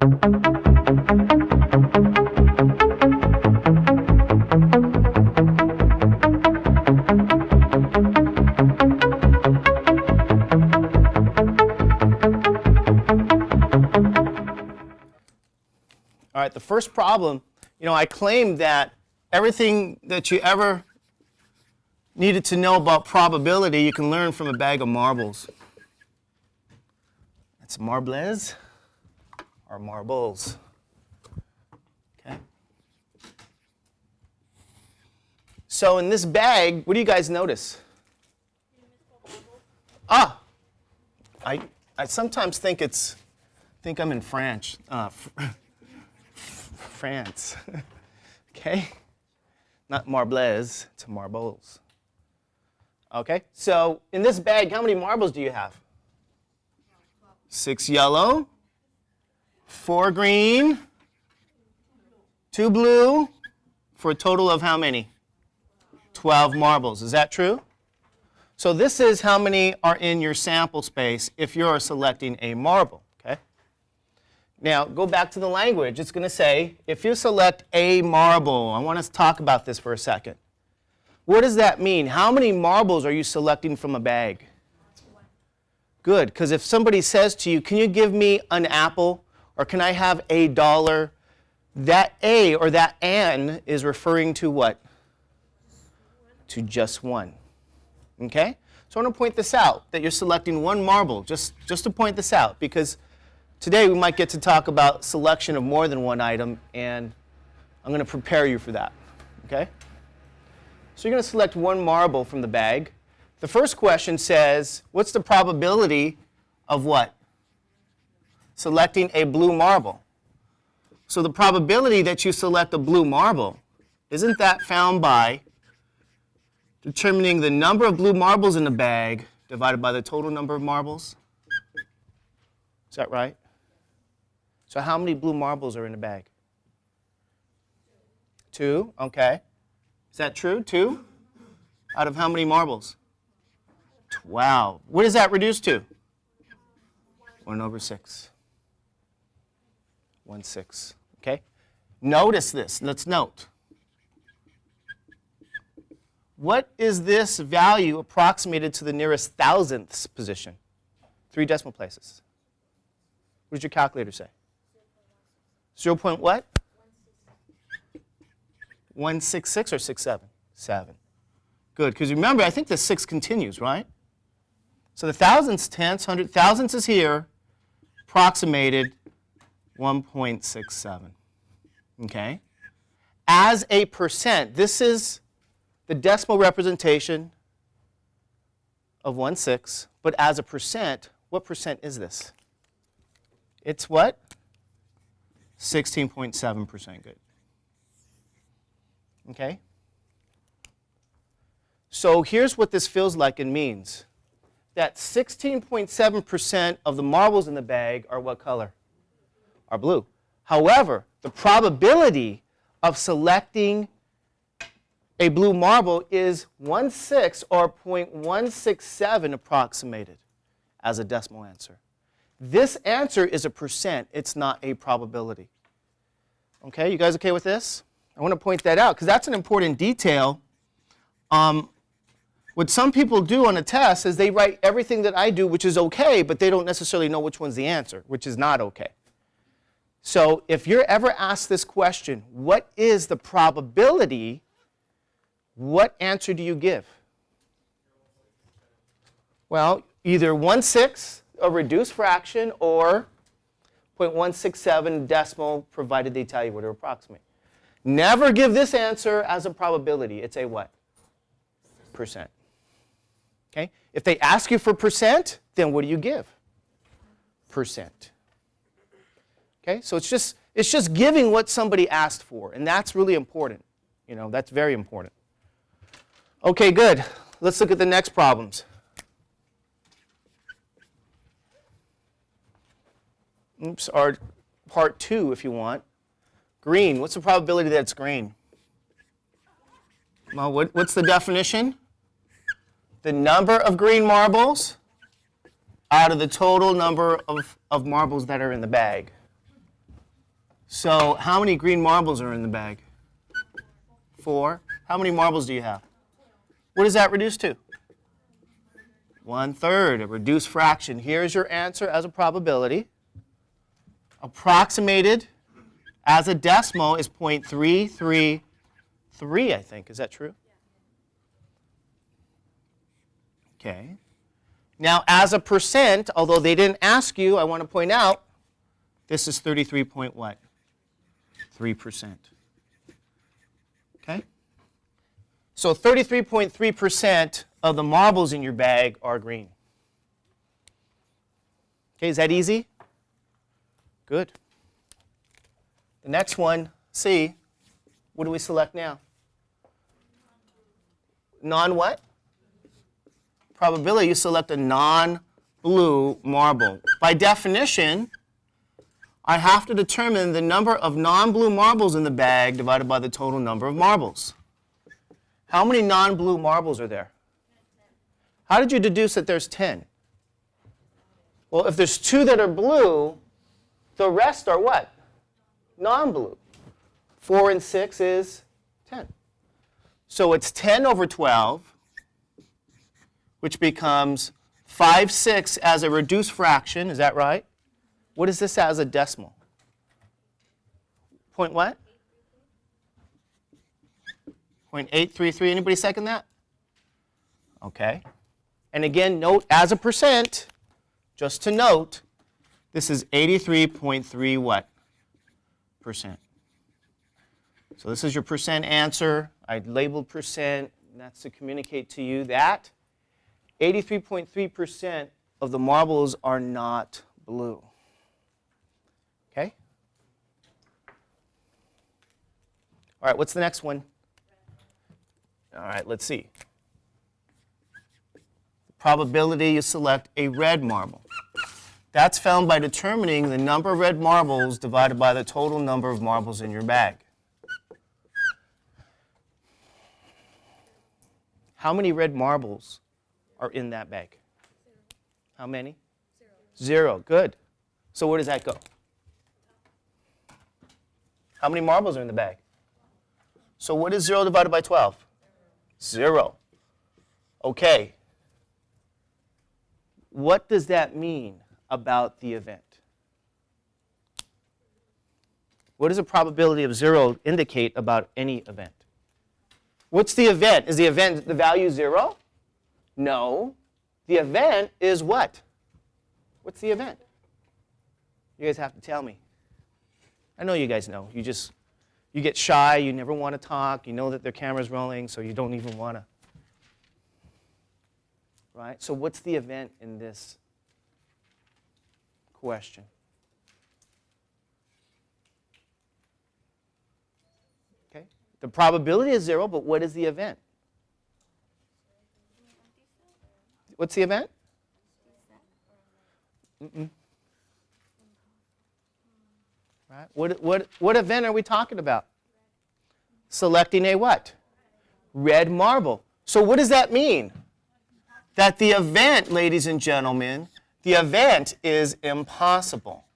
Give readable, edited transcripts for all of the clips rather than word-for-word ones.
All right, the first problem, I claimed that everything that you ever needed to know about probability you can learn from a bag of marbles. That's marbles or marbles. Okay. So in this bag, what do you guys notice? I sometimes think I'm in France. France. Okay? Not marbles, it's marbles. Okay? So in this bag, how many marbles do you have? 6 yellow, 4 green, 2 blue, for a total of how many? 12 marbles. Is that true? So this is how many are in your sample space if you're selecting a marble. Okay? Now, go back to the language. It's going to say, if you select a marble, I want us to talk about this for a second. What does that mean? How many marbles are you selecting from a bag? Good, because if somebody says to you, can you give me an apple, or can I have $1? That A or that an is referring to what? To just one. Okay? So I want to point this out, that you're selecting one marble, just to point this out, because today we might get to talk about selection of more than one item, and I'm going to prepare you for that. Okay? So you're going to select one marble from the bag. The first question says, what's the probability of what? Selecting a blue marble. So the probability that you select a blue marble, isn't that found by determining the number of blue marbles in the bag divided by the total number of marbles? Is that right? So how many blue marbles are in the bag? 2, okay. Is that true? 2? Out of how many marbles? 12. What does that reduce to? 1/6. 1/6. Okay? Notice this. Let's note. What is this value approximated to the nearest thousandths position? 3 decimal places. What does your calculator say? 0. What? 166 or 67? 7. Good, because remember, I think the 6 continues, right? So the thousandths, tenths, hundred thousandths is here, approximated 1.67. Okay? As a percent, this is the decimal representation of 1/6, but as a percent, what percent is this? It's what? 16.7%. Good. Okay? So here's what this feels like and means. That 16.7% of the marbles in the bag are what color? Are blue. However, the probability of selecting a blue marble is 1/6 or 0.167 approximated as a decimal answer. This answer is a percent. It's not a probability. Okay, you guys okay with this? I want to point that out because that's an important detail. What some people do on a test is they write everything that I do, which is okay, but they don't necessarily know which one's the answer, which is not okay. So if you're ever asked this question, what is the probability, what answer do you give? Well, either 1/6, a reduced fraction, or 0.167 decimal, provided they tell you what to approximate. Never give this answer as a probability. It's a what? Percent. Okay? If they ask you for percent, then what do you give? Percent. Okay? So it's just giving what somebody asked for, and that's really important. That's very important. Okay, good. Let's look at the next problems. Oops, or part 2 if you want. Green, what's the probability that it's green? Well, what's the definition? The number of green marbles out of the total number of marbles that are in the bag. So how many green marbles are in the bag? 4. How many marbles do you have? What does that reduce to? 1/3, a reduced fraction. Here's your answer as a probability. Approximated as a decimal is 0.333, I think. Is that true? Okay. Now, as a percent, although they didn't ask you, I want to point out, this is 33 point what? 3%. Okay? So 33.3% of the marbles in your bag are green. Okay, is that easy? Good. The next one, C, what do we select now? Non-what? Probability, you select a non-blue marble. By definition, I have to determine the number of non-blue marbles in the bag divided by the total number of marbles. How many non-blue marbles are there? How did you deduce that there's 10? Well, if there's 2 that are blue, the rest are what? Non-blue. 4 and 6 is 10. So it's 10 over 12, which becomes 5/6 as a reduced fraction. Is that right? What is this as a decimal? Point what? 0.833. Anybody second that? Okay. And again, note as a percent, just to note, this is 83.3 what? Percent. So this is your percent answer. I labeled percent, and that's to communicate to you that 83.3% of the marbles are not blue. Okay? All right, what's the next one? All right, let's see. Probability you select a red marble. That's found by determining the number of red marbles divided by the total number of marbles in your bag. How many red marbles are in that bag? How many? 0. Good. So where does that go? How many marbles are in the bag? So what is 0 divided by 12? 0. Okay. What does that mean about the event? What does a probability of 0 indicate about any event? What's the event? Is the event the value 0? No. The event is what? What's the event? You guys have to tell me. I know you guys know. You get shy, you never want to talk, you know that their camera's rolling, so you don't even want to. Right? So what's the event in this question? Okay? The probability is 0, but what is the event? What's the event? Right? What event are we talking about? Selecting a what? Red marble. So what does that mean? That the event, ladies and gentlemen, the event is impossible.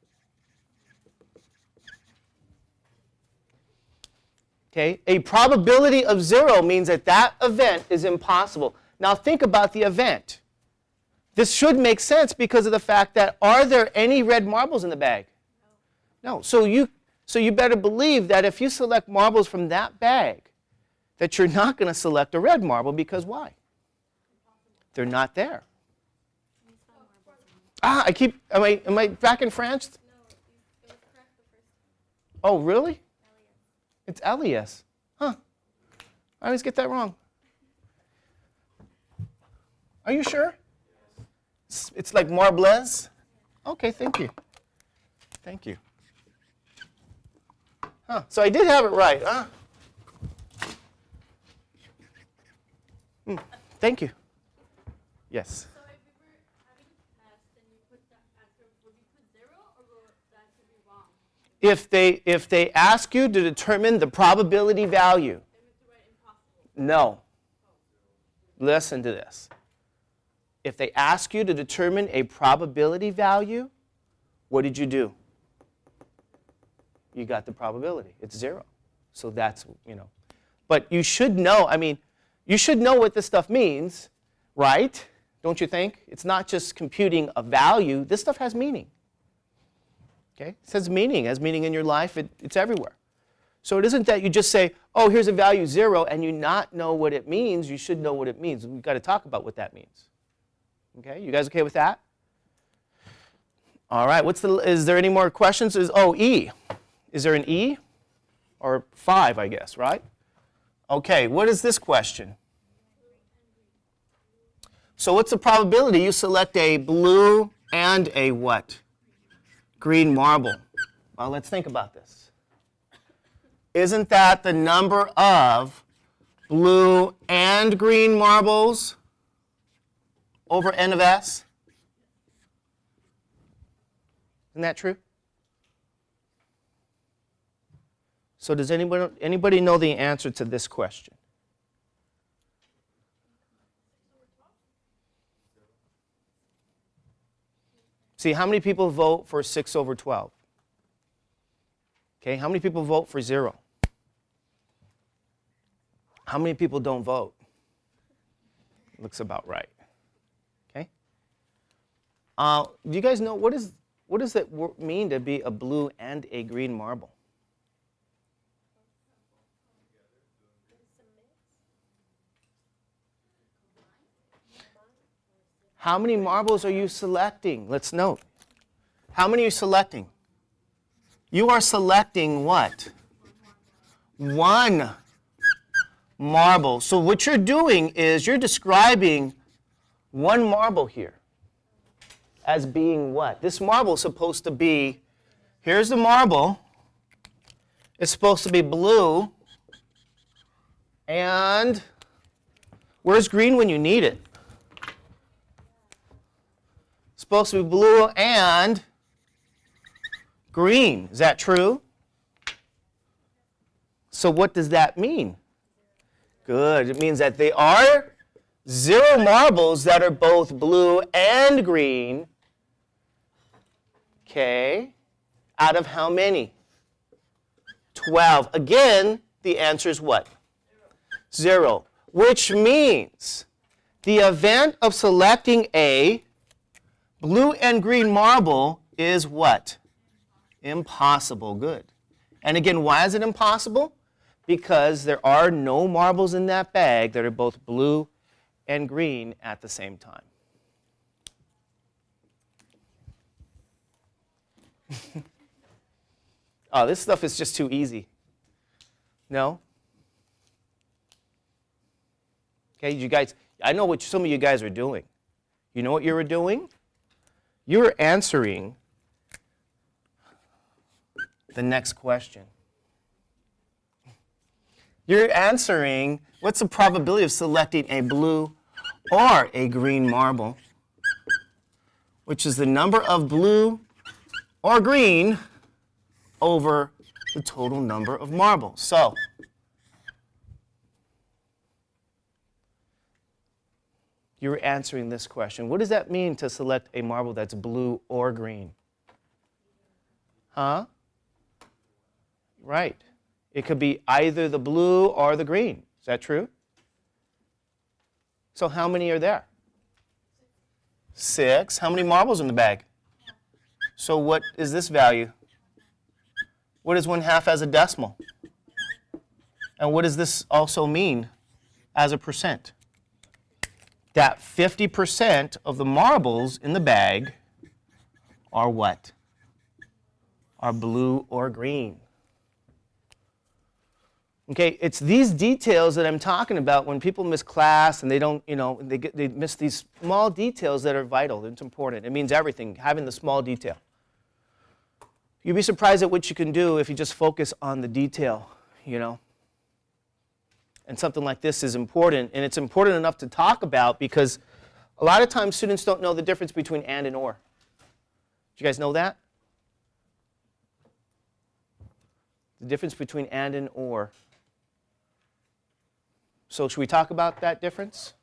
Okay? A probability of 0 means that that event is impossible. Now think about the event. This should make sense because of the fact that are there any red marbles in the bag? No. So you better believe that if you select marbles from that bag, that you're not going to select a red marble because why? They're not there. Am I back in France? No, it was correct the first time. Oh, really? Elias. It's Elias. Huh. I always get that wrong. Are you sure? It's like Marbles? Okay, thank you. Thank you. Huh. So I did have it right, huh? Thank you. Yes. So if we were having a test and you put the answer, would you put 0 or will the answer be wrong? If they ask you to determine the probability value, Then we have to write impossible. no. Listen to this. If they ask you to determine a probability value, what did you do? you got the probability. It's 0. So that's, But you should know, you should know what this stuff means, right? Don't you think? It's not just computing a value. This stuff has meaning. Okay? It has meaning. It has meaning in your life. It's everywhere. So it isn't that you just say, oh, here's a value 0, and you not know what it means. You should know what it means. We've got to talk about what that means. Okay? You guys okay with that? All right. Is there any more questions? E. Is there an E? Or 5, I guess, right? Okay. What is this question? So what's the probability you select a blue and a what? Green marble. Well, let's think about this. Isn't that the number of blue and green marbles over n of s? Isn't that true? So does anybody know the answer to this question? See, how many people vote for 6 over 12? Okay, how many people vote for 0? How many people don't vote? Looks about right. Okay? Do you guys know what does it mean to be a blue and a green marble? How many marbles are you selecting? Let's note. How many are you selecting? You are selecting what? 1 marble. So what you're doing is you're describing 1 marble here as being what? This marble is supposed to be, here's the marble. It's supposed to be blue. And where's green when you need it? It's supposed to be blue and green. Is that true? So what does that mean? Good. It means that they are 0 marbles that are both blue and green. Okay. Out of how many? 12. Again, the answer is what? 0. Which means the event of selecting a blue and green marble is what? Impossible. Good. And again, why is it impossible? Because there are no marbles in that bag that are both blue and green at the same time. Oh, this stuff is just too easy. No? Okay, you guys, I know what some of you guys are doing. You know what you were doing? You were answering the next question. You're answering, what's the probability of selecting a blue or a green marble, which is the number of blue or green over the total number of marbles. So, you're answering this question. What does that mean to select a marble that's blue or green? Huh? Right. It could be either the blue or the green. Is that true? So how many are there? 6. How many marbles in the bag? So what is this value? What is 1/2 as a decimal? And what does this also mean as a percent? That 50% of the marbles in the bag are what? Are blue or green. Okay, it's these details that I'm talking about when people miss class and they don't, they miss these small details that are vital. It's important. It means everything, having the small detail. You'd be surprised at what you can do if you just focus on the detail, And something like this is important, and it's important enough to talk about because a lot of times students don't know the difference between and or. Do you guys know that? The difference between and or. So should we talk about that difference?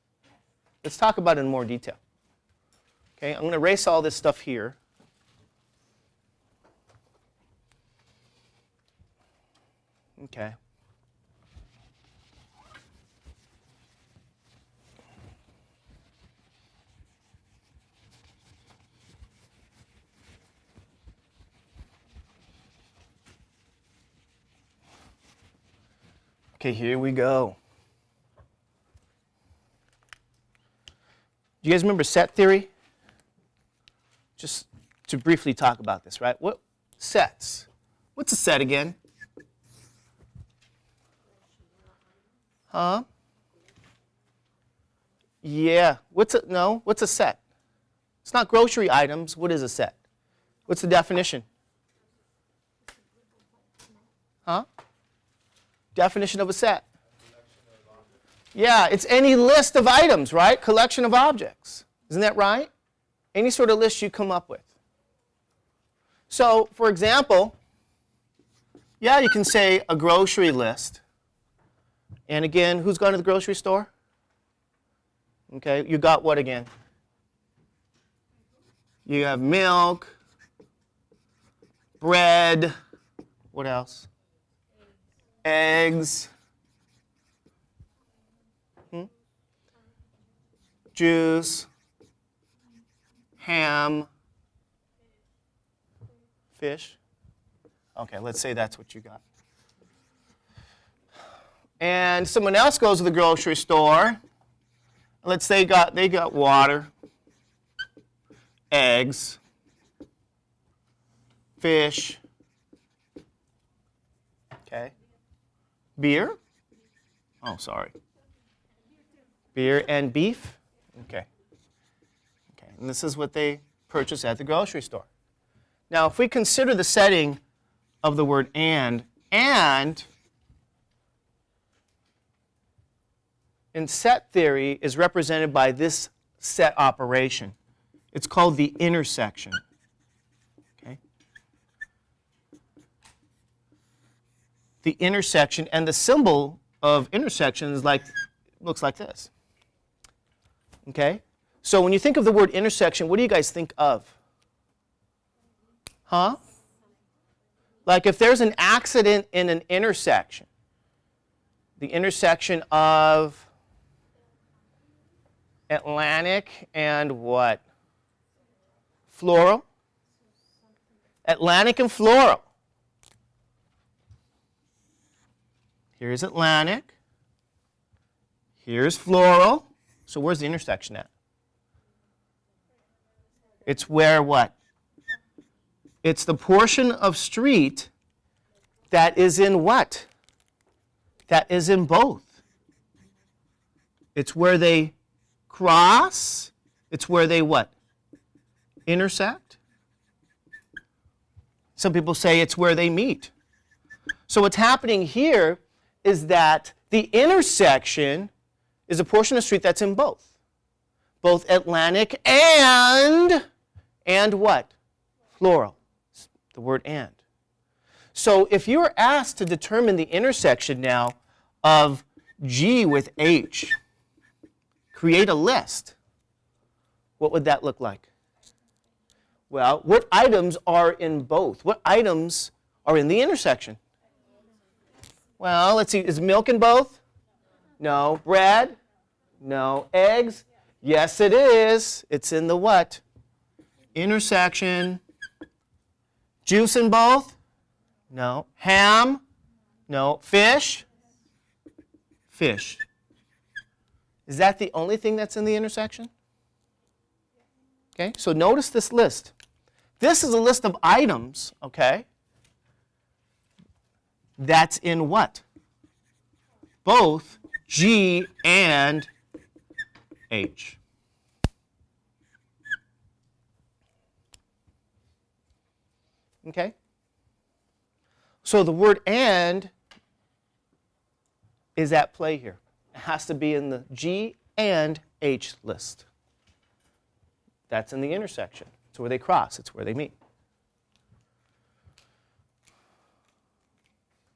Let's talk about it in more detail. Okay, I'm going to erase all this stuff here. Okay. Okay, here we go. Do you guys remember set theory? Just to briefly talk about this, right? What sets? What's a set again? Huh? Yeah. What's a set? It's not grocery items. What is a set? What's the definition? Huh? Definition of a set. Yeah, it's any list of items, right? Collection of objects. Isn't that right? Any sort of list you come up with. So, for example, yeah, you can say a grocery list. And again, who's gone to the grocery store? Okay, you got what again? You have milk, bread, what else? Eggs, juice, ham, fish. Okay, let's say that's what you got. And someone else goes to the grocery store. Let's say they got water, eggs, fish, okay, beer. Oh, sorry. Beer and beef. Okay. Okay, and this is what they purchase at the grocery store. Now, if we consider the setting of the word and in set theory is represented by this set operation. It's called the intersection. Okay? The intersection, and the symbol of intersection is looks like this. Okay? So when you think of the word intersection, what do you guys think of? Huh? Like if there's an accident in an intersection, the intersection of Atlantic and what? Floral? Atlantic and Floral. Here's Atlantic. Here's Floral. So where's the intersection at? It's where what? It's the portion of street that is in what? That is in both. It's where they cross. It's where they what? Intersect. Some people say it's where they meet. So what's happening here is that the intersection is a portion of street that's in both. Both Atlantic and what? Floral. The word and. So if you were asked to determine the intersection now of G with H, create a list, what would that look like? Well, what items are in both? What items are in the intersection? Well, let's see. Is milk in both? No. Bread? No. Eggs? Yes, it is. It's in the what? Intersection. Juice in both? No. Ham? No. Fish? Fish. Is that the only thing that's in the intersection? Okay, so notice this list. This is a list of items, okay, that's in what? Both G and H. Okay? So the word and is at play here. It has to be in the G and H list. That's in the intersection. It's where they cross. It's where they meet.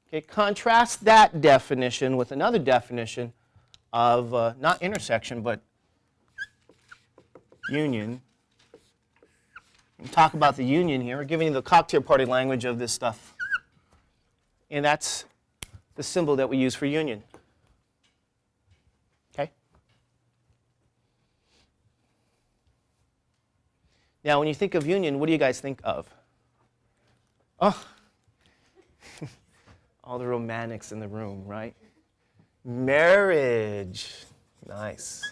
Okay, contrast that definition with another definition of not intersection, but union. We'll talk about the union here. We're giving you the cocktail party language of this stuff. And that's the symbol that we use for union. Okay? Now, when you think of union, what do you guys think of? Oh, all the romantics in the room, right? Marriage. Nice.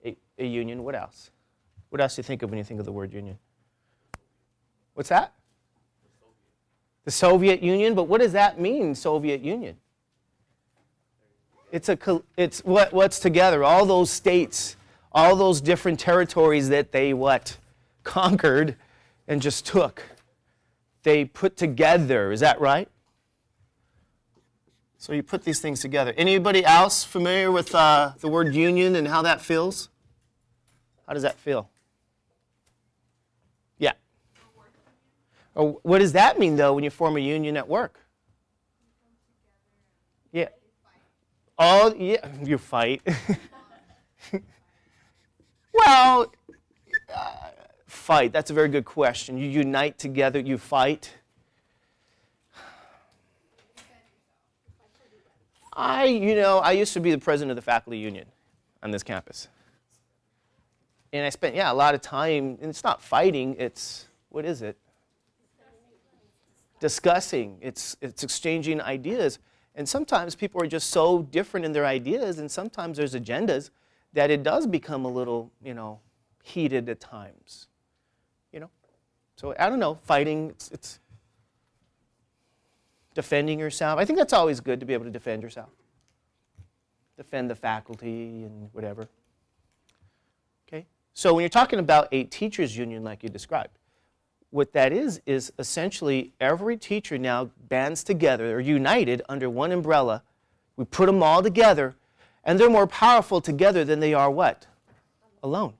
A union, what else? What else do you think of when you think of the word union? What's that? The Soviet Union, but what does that mean, Soviet Union? It's what's together, all those states, all those different territories that they conquered and just took. They put together, is that right? So you put these things together. Anybody else familiar with the word union and how that feels? How does that feel? Yeah. Or what does that mean, though, when you form a union at work? Yeah. Oh, yeah, you fight. Well, fight, that's a very good question. You unite together, you fight. I used to be the president of the faculty union on this campus. And I spent, a lot of time, and it's not fighting, it's, what is it? Discussing, it's exchanging ideas. And sometimes people are just so different in their ideas, and sometimes there's agendas that it does become a little, heated at times. So I don't know, fighting, it's defending yourself. I think that's always good to be able to defend yourself. Defend the faculty and whatever. Okay? So when you're talking about a teachers' union like you described, what that is essentially every teacher now bands together, or united under one umbrella. We put them all together, and they're more powerful together than they are what? Alone.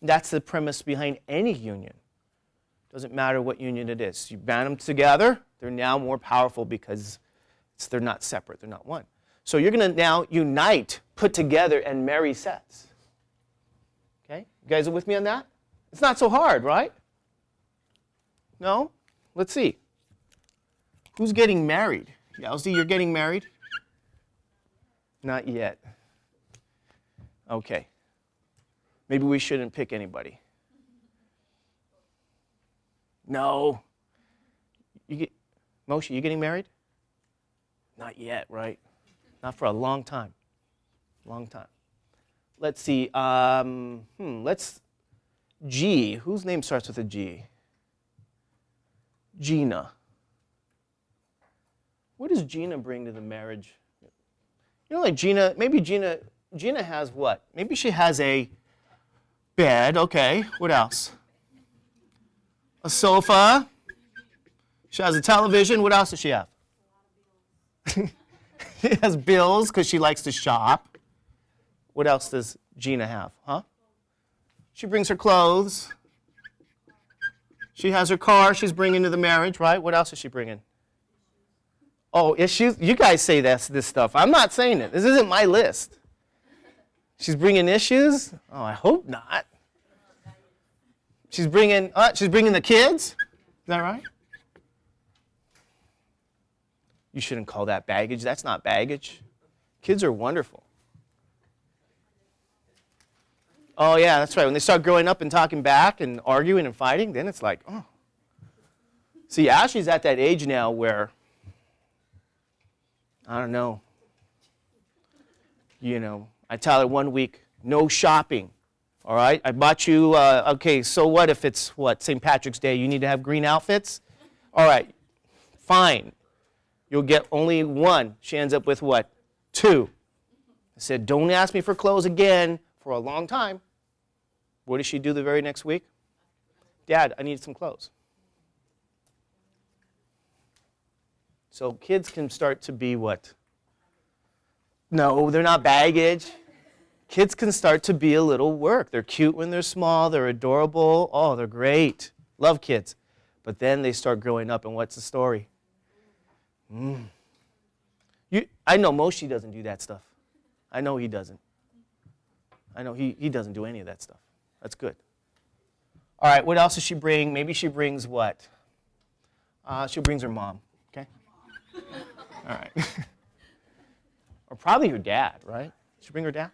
That's the premise behind any union. Doesn't matter what union it is. You band them together, they're now more powerful because they're not separate, they're not one. So you're going to now unite, put together, and marry sets. Okay? You guys are with me on that? It's not so hard, right? No? Let's see. Who's getting married? Yowzi, you're getting married? Not yet. Okay. Maybe we shouldn't pick anybody. No. Moshe, you getting married? Not yet, right? Not for a long time. Long time. Let's see. G. Whose name starts with a G? Gina. What does Gina bring to the marriage? Like Gina, maybe Gina has what? Maybe she has a bed, okay. What else? A sofa. She has a television. What else does she have? She has bills because she likes to shop. What else does Gina have, huh? She brings her clothes. She has her car she's bringing to the marriage, right? What else is she bringing? Oh, issues? You guys say this stuff. I'm not saying it. This isn't my list. She's bringing issues? Oh, I hope not. She's bringing the kids? Is that right? You shouldn't call that baggage. That's not baggage. Kids are wonderful. Oh, yeah, that's right. When they start growing up and talking back and arguing and fighting, then it's like, oh. See, Ashley's at that age now where, I don't know. I tell her 1 week, no shopping. All right, I bought you, okay, so what if it's, St. Patrick's Day, you need to have green outfits? All right, fine. You'll get only one. She ends up with what? 2. I said, don't ask me for clothes again for a long time. What does she do the very next week? Dad, I need some clothes. So kids can start to be what? No, they're not baggage. Kids can start to be a little work. They're cute when they're small. They're adorable. Oh, they're great. Love kids. But then they start growing up, and what's the story? I know Moshe doesn't do that stuff. I know he doesn't. I know he doesn't do any of that stuff. That's good. All right, what else does she bring? Maybe she brings what? She brings her mom, okay? All right. Or probably her dad, right? She bring her dad?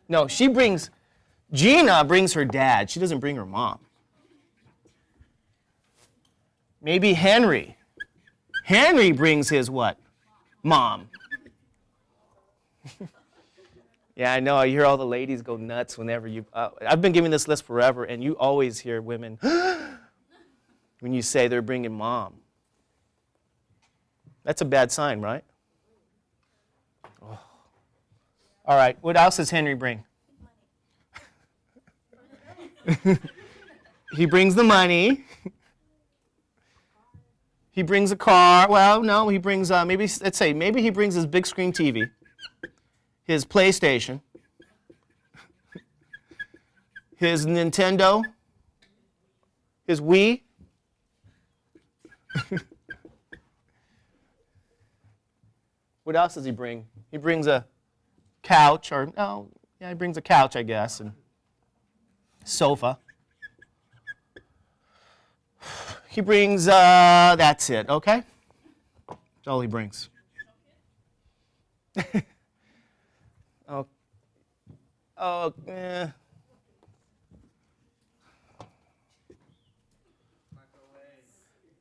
No, Gina brings her dad. She doesn't bring her mom. Maybe Henry. Henry brings his what? Mom. Yeah, I know. I hear all the ladies go nuts whenever you... I've been giving this list forever, and you always hear women when you say they're bringing mom. That's a bad sign, right? Oh. All right, what else does Henry bring? He brings the money. He brings a car. Well, no, he brings, maybe he brings his big screen TV, his PlayStation, his Nintendo, his Wii. What else does he bring? He brings a couch, he brings a couch, I guess, and sofa. He brings, that's it, okay? That's all he brings.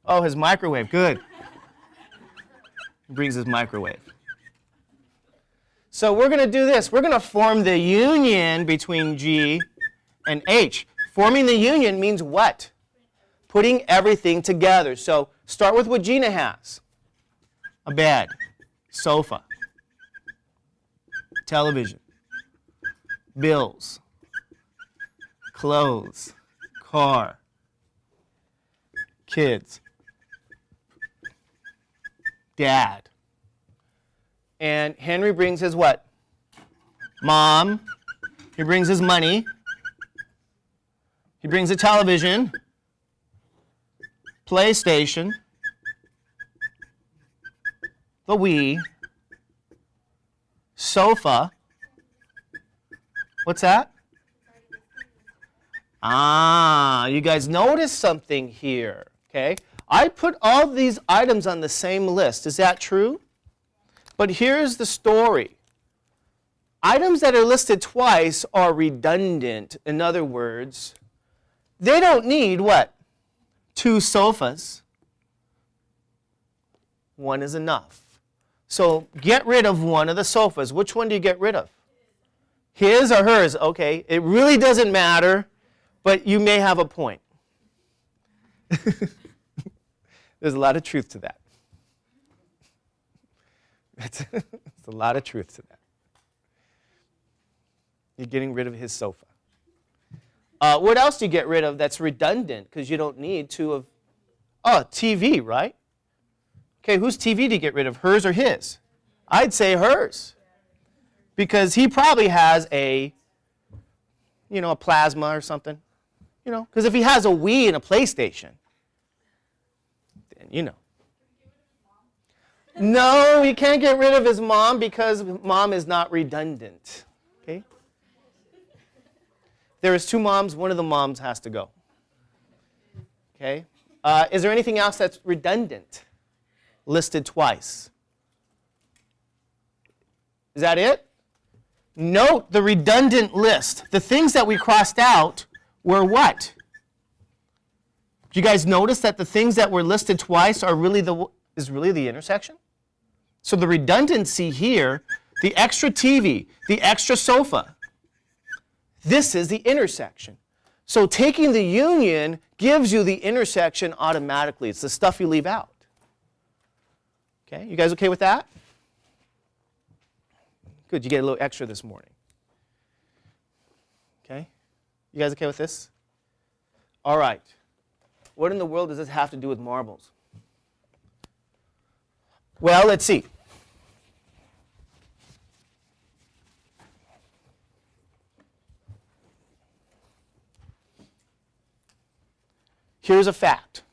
Oh, his microwave, good. He brings his microwave. So we're going to do this. We're going to form the union between G and H. Forming the union means what? Putting everything together. So start with what Gina has. A bed, sofa, television, bills, clothes, car, kids, dad. And Henry brings his what? Mom. He brings his money. He brings a television, PlayStation, the Wii, sofa. What's that? You guys notice something here, okay? I put all these items on the same list. Is that true? But here's the story. Items that are listed twice are redundant. In other words, they don't need what? 2 sofas. 1 is enough. So get rid of one of the sofas. Which one do you get rid of? His or hers? Okay, it really doesn't matter, but you may have a point. There's a lot of truth to that. It's a lot of truth to that. You're getting rid of his sofa. What else do you get rid of that's redundant because you don't need 2 of... TV, right? Okay, whose TV do you get rid of, hers or his? I'd say hers. Because he probably has a plasma or something. Because if he has a Wii and a PlayStation, then No, you can't get rid of his mom because mom is not redundant. Okay? There is 2 moms, one of the moms has to go. Okay? Is there anything else that's redundant? Listed twice. Is that it? Note the redundant list. The things that we crossed out were what? Do you guys notice that the things that were listed twice are really the intersection? So the redundancy here, the extra TV, the extra sofa, this is the intersection. So taking the union gives you the intersection automatically. It's the stuff you leave out. Okay, you guys okay with that? Good, you get a little extra this morning. Okay, you guys okay with this? All right. What in the world does this have to do with marbles? Well, let's see. Here's a fact.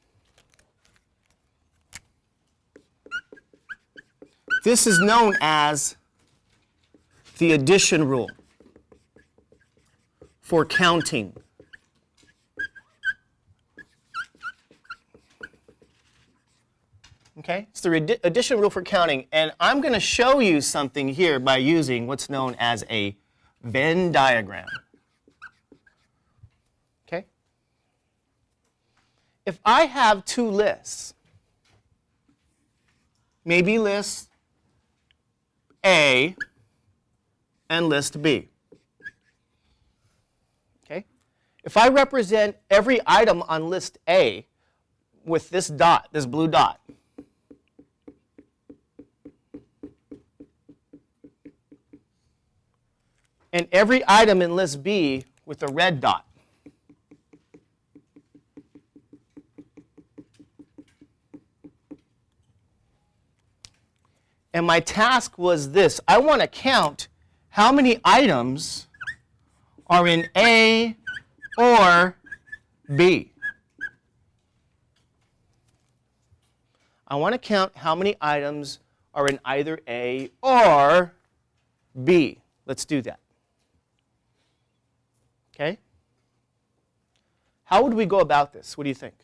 This is known as the addition rule for counting. Okay? It's the addition rule for counting. And I'm going to show you something here by using what's known as a Venn diagram. Okay? If I have two lists, maybe list A and list B. Okay? If I represent every item on list A with this dot, this blue dot, and every item in list B with a red dot, and my task was this. I want to count how many items are in A or B. I want to count how many items are in either A or B. Let's do that. Okay? How would we go about this? What do you think?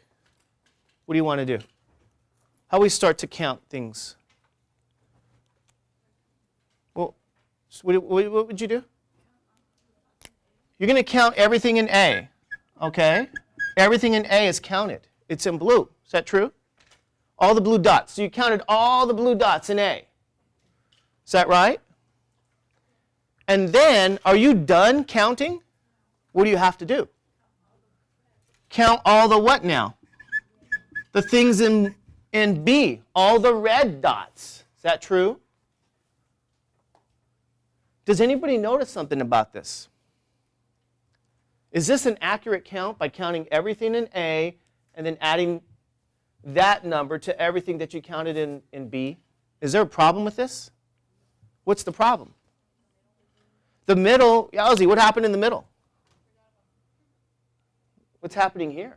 What do you want to do? How do we start to count things? Well, what would you do? You're going to count everything in A. Okay? Everything in A is counted. It's in blue. Is that true? All the blue dots. So you counted all the blue dots in A. Is that right? And then, are you done counting? What do you have to do? Count all the what now? The things in B, all the red dots. Is that true? Does anybody notice something about this? Is this an accurate count by counting everything in A and then adding that number to everything that you counted in B? Is there a problem with this? What's the problem? The middle, Yowzi, what happened in the middle? What's happening here?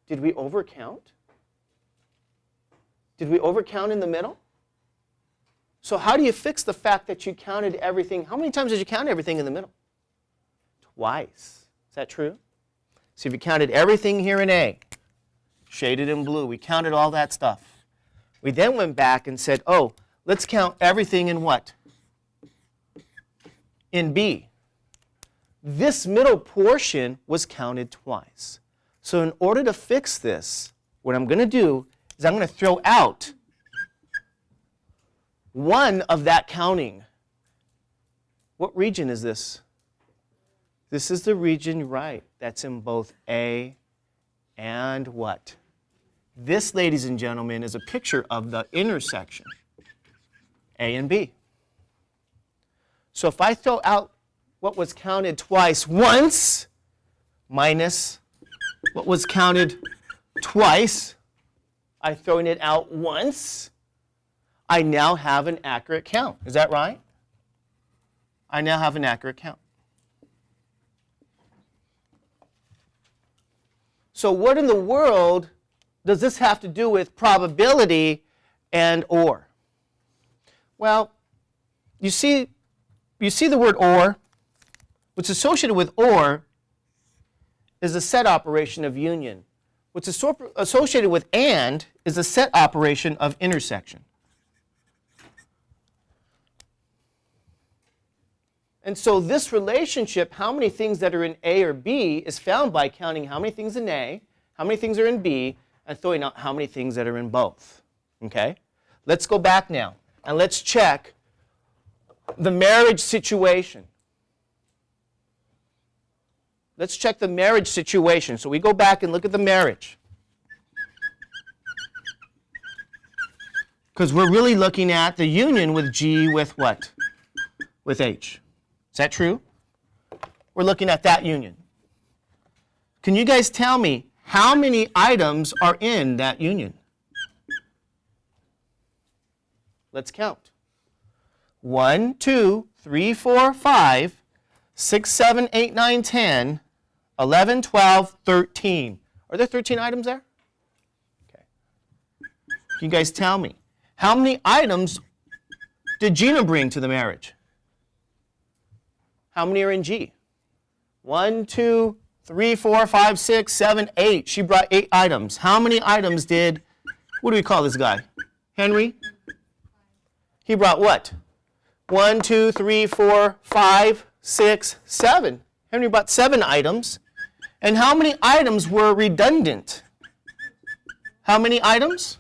Did we overcount? Did we overcount in the middle? So how do you fix the fact that you counted everything? How many times did you count everything in the middle? Twice. Is that true? So if you counted everything here in A, shaded in blue, we counted all that stuff. We then went back and said, oh, let's count everything in what? In B. This middle portion was counted twice. So in order to fix this, what I'm going to do is I'm going to throw out one of that counting. What region is this? This is the region, right, that's in both A and what? This, ladies and gentlemen, is a picture of the intersection, A and B. So if I throw out what was counted twice once minus what was counted twice, I'm throwing it out once, I now have an accurate count. Is that right? I now have an accurate count. So what in the world does this have to do with probability and or? Well, you see the word or. What's associated with or is a set operation of union. What's associated with and is a set operation of intersection. And so this relationship, how many things that are in A or B, is found by counting how many things in A, how many things are in B, and throwing out how many things that are in both. Okay? Let's go back now, and let's check the marriage situation. Let's check the marriage situation. So we go back and look at the marriage. Because we're really looking at the union with G with what? With H. Is that true? We're looking at that union. Can you guys tell me how many items are in that union? Let's count. 1, 2, 3, 4, 5, 6, 7, 8, 9, 10, 11, 12, 13. Are there 13 items there? Okay. Can you guys tell me, how many items did Gina bring to the marriage? How many are in G? 1, 2, 3, 4, 5, 6, 7, 8. She brought 8 items. How many items did, what do we call this guy? Henry? He brought what? 1, 2, 3, 4, 5, 6, 7. Henry brought 7 items. And how many items were redundant? How many items?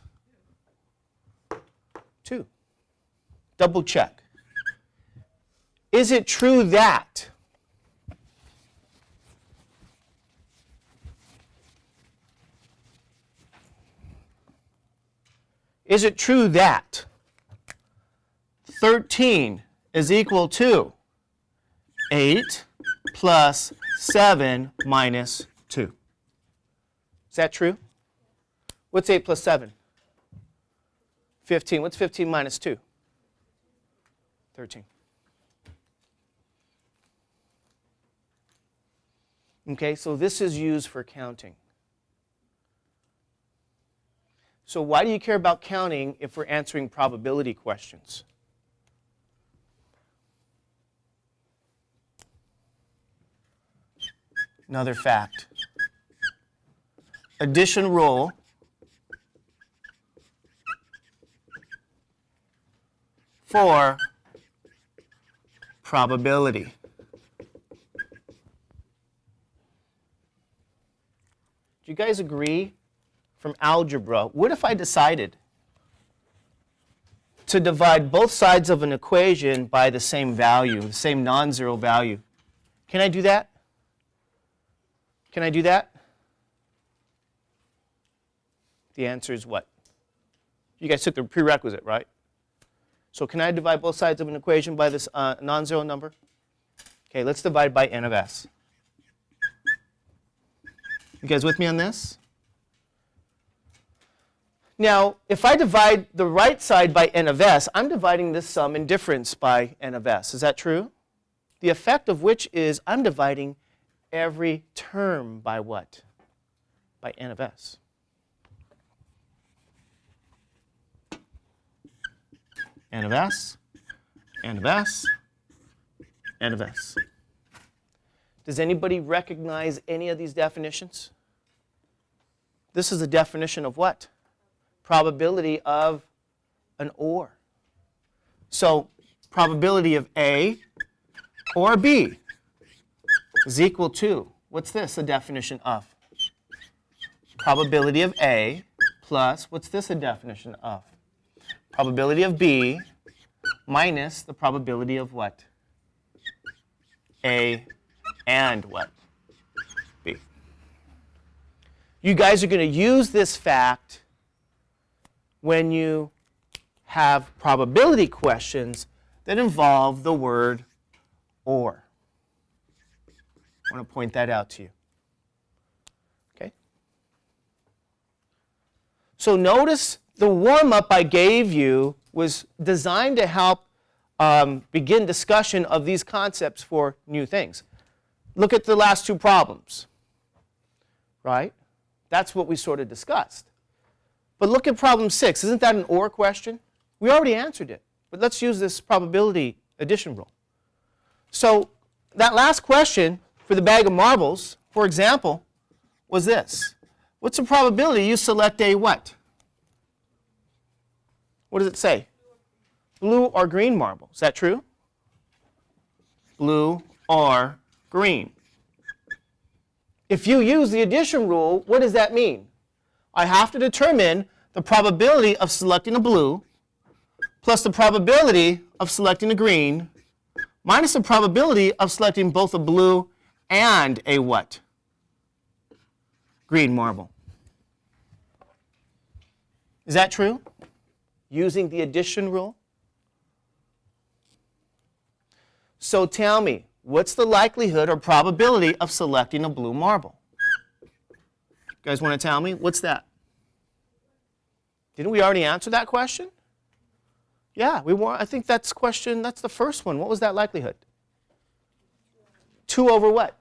2. Double check. Is it true that is it true that 13 is equal to 8 plus 7 minus 2? Is that true? What's 8 plus 7? 15. What's 15 minus 2? 13. Okay, so this is used for counting. So why do you care about counting if we're answering probability questions? Another fact. Addition rule for probability. Do you guys agree from algebra? What if I decided to divide both sides of an equation by the same value, the same non-zero value? Can I do that? Can I do that? The answer is what? You guys took the prerequisite, right? So can I divide both sides of an equation by this non-zero number? Okay, let's divide by n of s. You guys with me on this? Now, if I divide the right side by n of s, I'm dividing this sum and difference by n of s. Is that true? The effect of which is I'm dividing every term by what? By n of s. N of s, n of s, n of s. Does anybody recognize any of these definitions? This is a definition of what? Probability of an OR. So probability of A or B is equal to, what's this a definition of? Probability of A plus, what's this a definition of? Probability of B minus the probability of what? A and what? B. You guys are going to use this fact when you have probability questions that involve the word or. I want to point that out to you. Okay? So notice the warm-up I gave you was designed to help begin discussion of these concepts for new things. Look at the last 2 problems, right? That's what we sort of discussed. But look at problem 6. Isn't that an OR question? We already answered it, but let's use this probability addition rule. So that last question for the bag of marbles, for example, was this. What's the probability you select a what? What does it say? Blue or green marble. Is that true? Blue or green. If you use the addition rule, what does that mean? I have to determine the probability of selecting a blue plus the probability of selecting a green minus the probability of selecting both a blue and a what? Green marble. Is that true? Using the addition rule? So tell me, what's the likelihood or probability of selecting a blue marble? You guys want to tell me? What's that? Didn't we already answer that question? Yeah, I think that's the first one. What was that likelihood? 2 over what?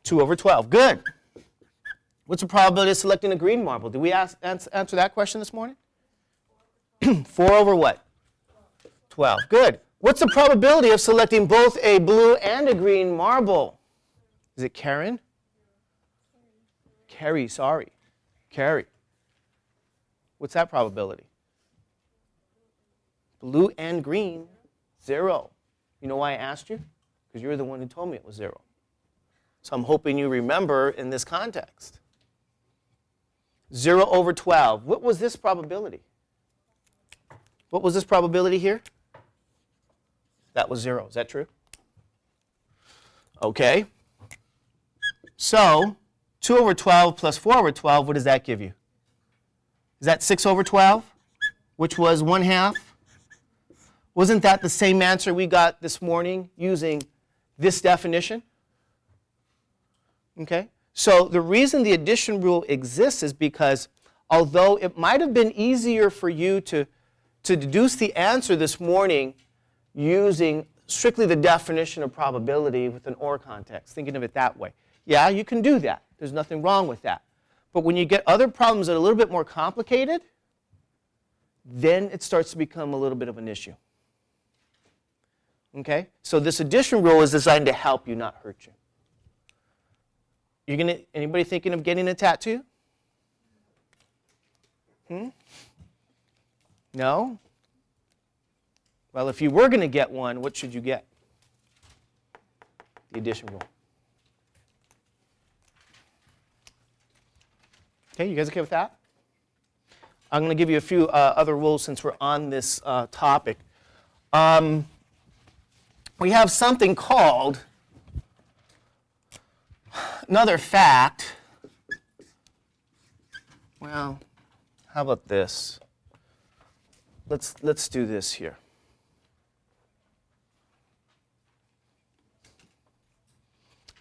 2 over 12. Good. What's the probability of selecting a green marble? Did we answer that question this morning? 4 over what? 12. Good. What's the probability of selecting both a blue and a green marble? Is it Karen? Carry, sorry. Carry. What's that probability? Blue and green, 0. You know why I asked you? Because you're the one who told me it was 0. So I'm hoping you remember in this context. 0 over 12. What was this probability? What was this probability here? That was 0. Is that true? Okay. So 2 over 12 plus 4 over 12, what does that give you? Is that 6 over 12, which was 1/2? Wasn't that the same answer we got this morning using this definition? Okay? So the reason the addition rule exists is because although it might have been easier for you to deduce the answer this morning using strictly the definition of probability with an OR context, thinking of it that way. Yeah, you can do that. There's nothing wrong with that. But when you get other problems that are a little bit more complicated, then it starts to become a little bit of an issue. Okay? So this addition rule is designed to help you, not hurt you. Anybody thinking of getting a tattoo? No? Well, if you were going to get one, what should you get? The addition rule. Okay, you guys okay with that? I'm going to give you a few other rules since we're on this topic. We have something called another fact. Well, how about this? Let's do this here.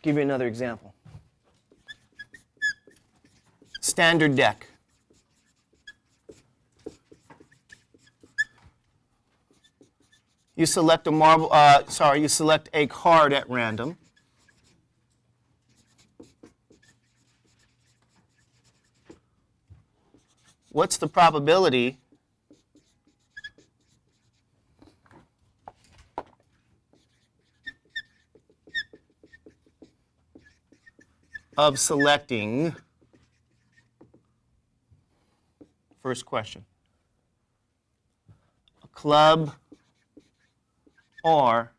Give you another example. Standard deck. You select you select a card at random. What's the probability of selecting? First question. A club or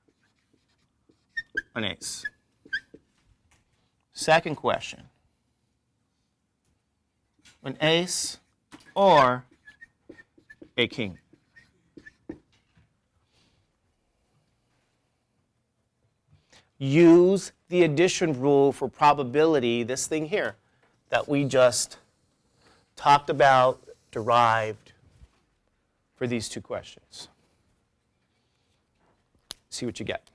an ace. Second question. An ace or a king. Use the addition rule for probability, this thing here, that we just talked about, derived for these two questions. See what you get.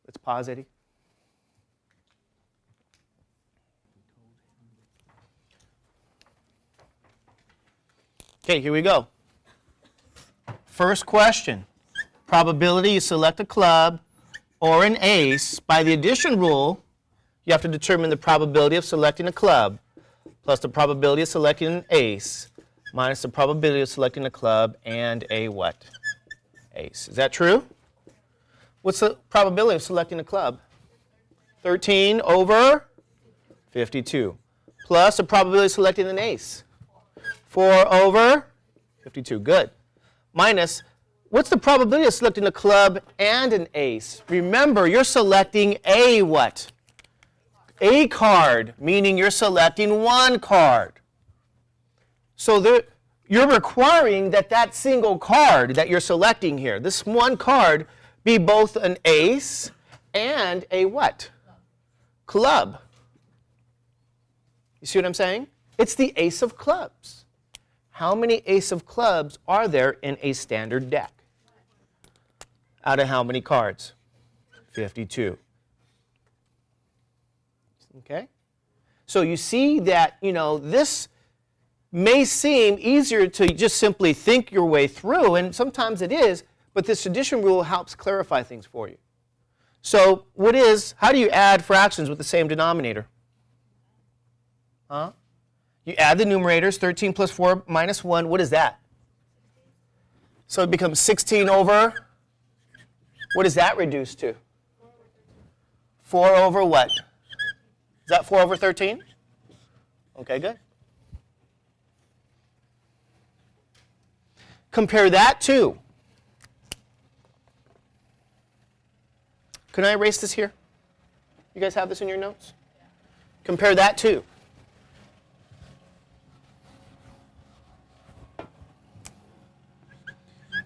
Let's pause, Eddie. Okay, here we go. First question. Probability, you select a club or an ace. By the addition rule, you have to determine the probability of selecting a club plus the probability of selecting an ace minus the probability of selecting a club and a what? Ace. Is that true? What's the probability of selecting a club? 13 over 52. Plus the probability of selecting an ace. 4 over 52. Good. Minus, what's the probability of selecting a club and an ace? Remember, you're selecting a what? A card, meaning you're selecting one card. So you're requiring that that single card that you're selecting here, this one card, be both an ace and a what? Club. You see what I'm saying? It's the ace of clubs. How many ace of clubs are there in a standard deck? Out of how many cards? 52. Okay? So you see that, this may seem easier to just simply think your way through, and sometimes it is, but this addition rule helps clarify things for you. So how do you add fractions with the same denominator? You add the numerators, 13 plus 4 minus 1, what is that? So it becomes 16 over, what does that reduce to? 4 over what? Is that 4 over 13? Okay, good. Compare that to, can I erase this here? You guys have this in your notes? Compare that to.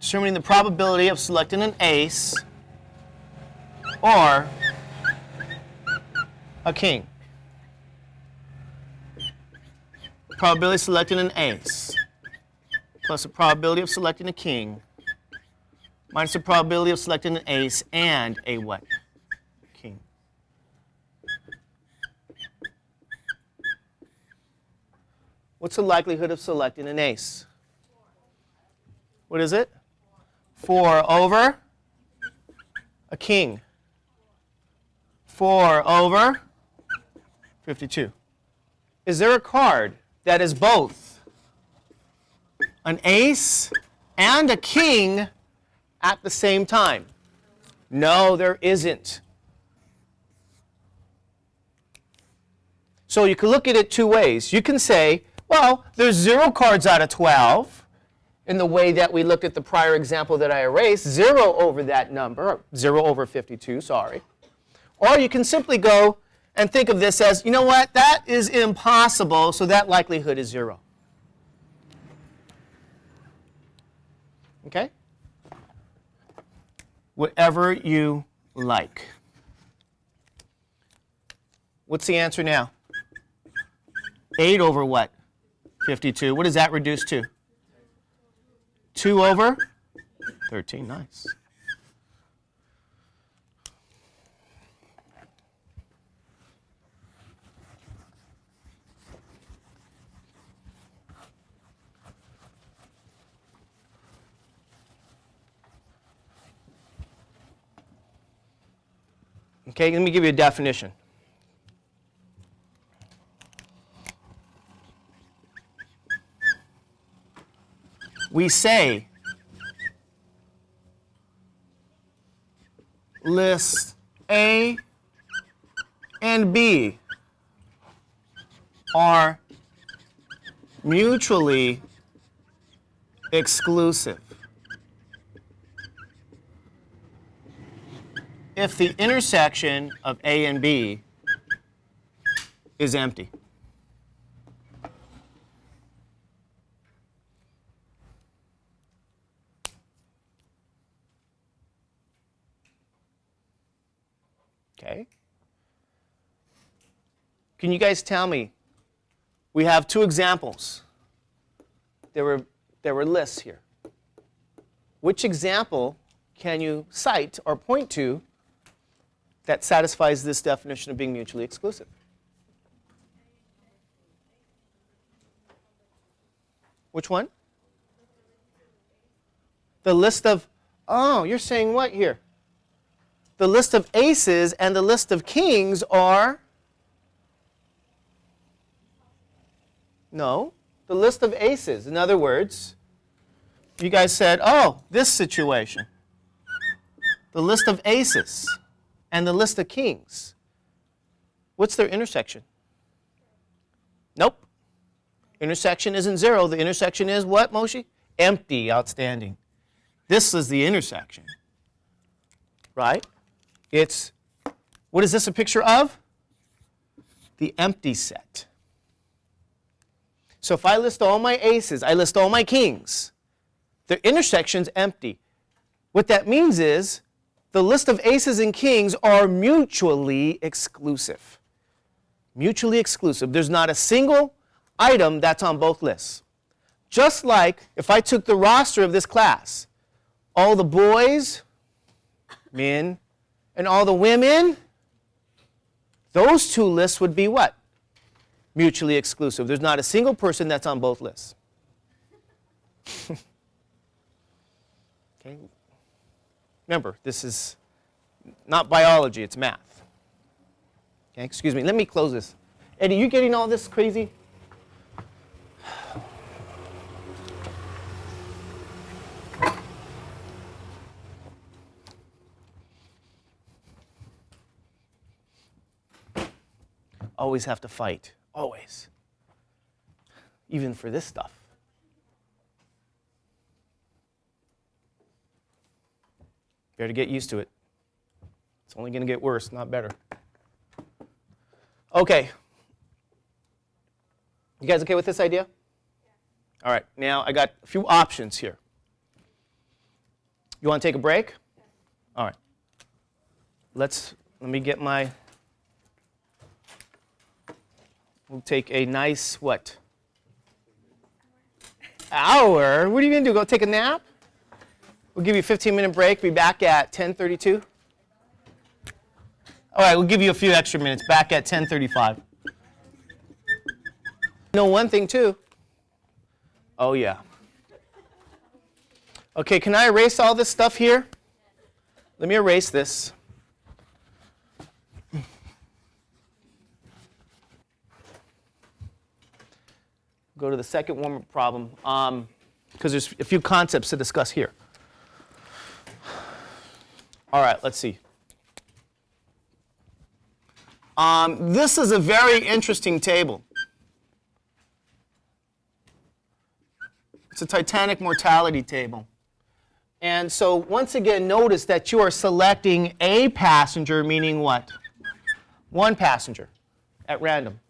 Determining the probability of selecting an ace or a king. Probability of selecting an ace plus the probability of selecting a king minus the probability of selecting an ace and a what? King. What's the likelihood of selecting an ace? What is it? 4 over a king. 4 over 52. Is there a card that is both an ace and a king at the same time? No, there isn't. So you can look at it two ways. You can say, well, there's 0 cards out of 12. In the way that we looked at the prior example that I erased, 0 over that number, 0 over 52, sorry. Or you can simply go and think of this as, you know what, that is impossible, so that likelihood is 0. Okay? Whatever you like. What's the answer now? 8 over what? 52. What does that reduce to? 2 over 13. Nice. Okay, let me give you a definition. We say lists A and B are mutually exclusive if the intersection of A and B is empty. Okay. Can you guys tell me? We have 2 examples. There were lists here. Which example can you cite or point to that satisfies this definition of being mutually exclusive? Which one? The list of, oh, you're saying what here? The list of aces and the list of kings are? No, the list of aces. In other words, you guys said, oh, this situation. The list of aces and the list of kings. What's their intersection? Nope. Intersection isn't 0. The intersection is what, Moshe? Empty. Outstanding. This is the intersection. Right? It's, what is this a picture of? The empty set. So if I list all my aces, I list all my kings, the intersection's empty. What that means is the list of aces and kings are mutually exclusive. Mutually exclusive. There's not a single item that's on both lists. Just like if I took the roster of this class, all the boys, men, and all the women, those 2 lists would be what? Mutually exclusive. There's not a single person that's on both lists. Okay. Remember, this is not biology, it's math. Okay, excuse me, let me close this. Eddie, you getting all this crazy? always have to fight. Always. Even for this stuff. Better get used to it. It's only going to get worse, not better. Okay. You guys okay with this idea? Yeah. All right. Now I got a few options here. You want to take a break? All right. Let me get my, we'll take a nice, what? Hour? What are you going to do, go take a nap? We'll give you a 15-minute break, be back at 10:32. All right, we'll give you a few extra minutes, back at 10:35. Know one thing too. Oh yeah. Okay, can I erase all this stuff here? Let me erase this. Go to the second warm-up problem, because there's a few concepts to discuss here. All right, let's see. This is a very interesting table. It's a Titanic mortality table. And so once again, notice that you are selecting a passenger, meaning what? One passenger at random.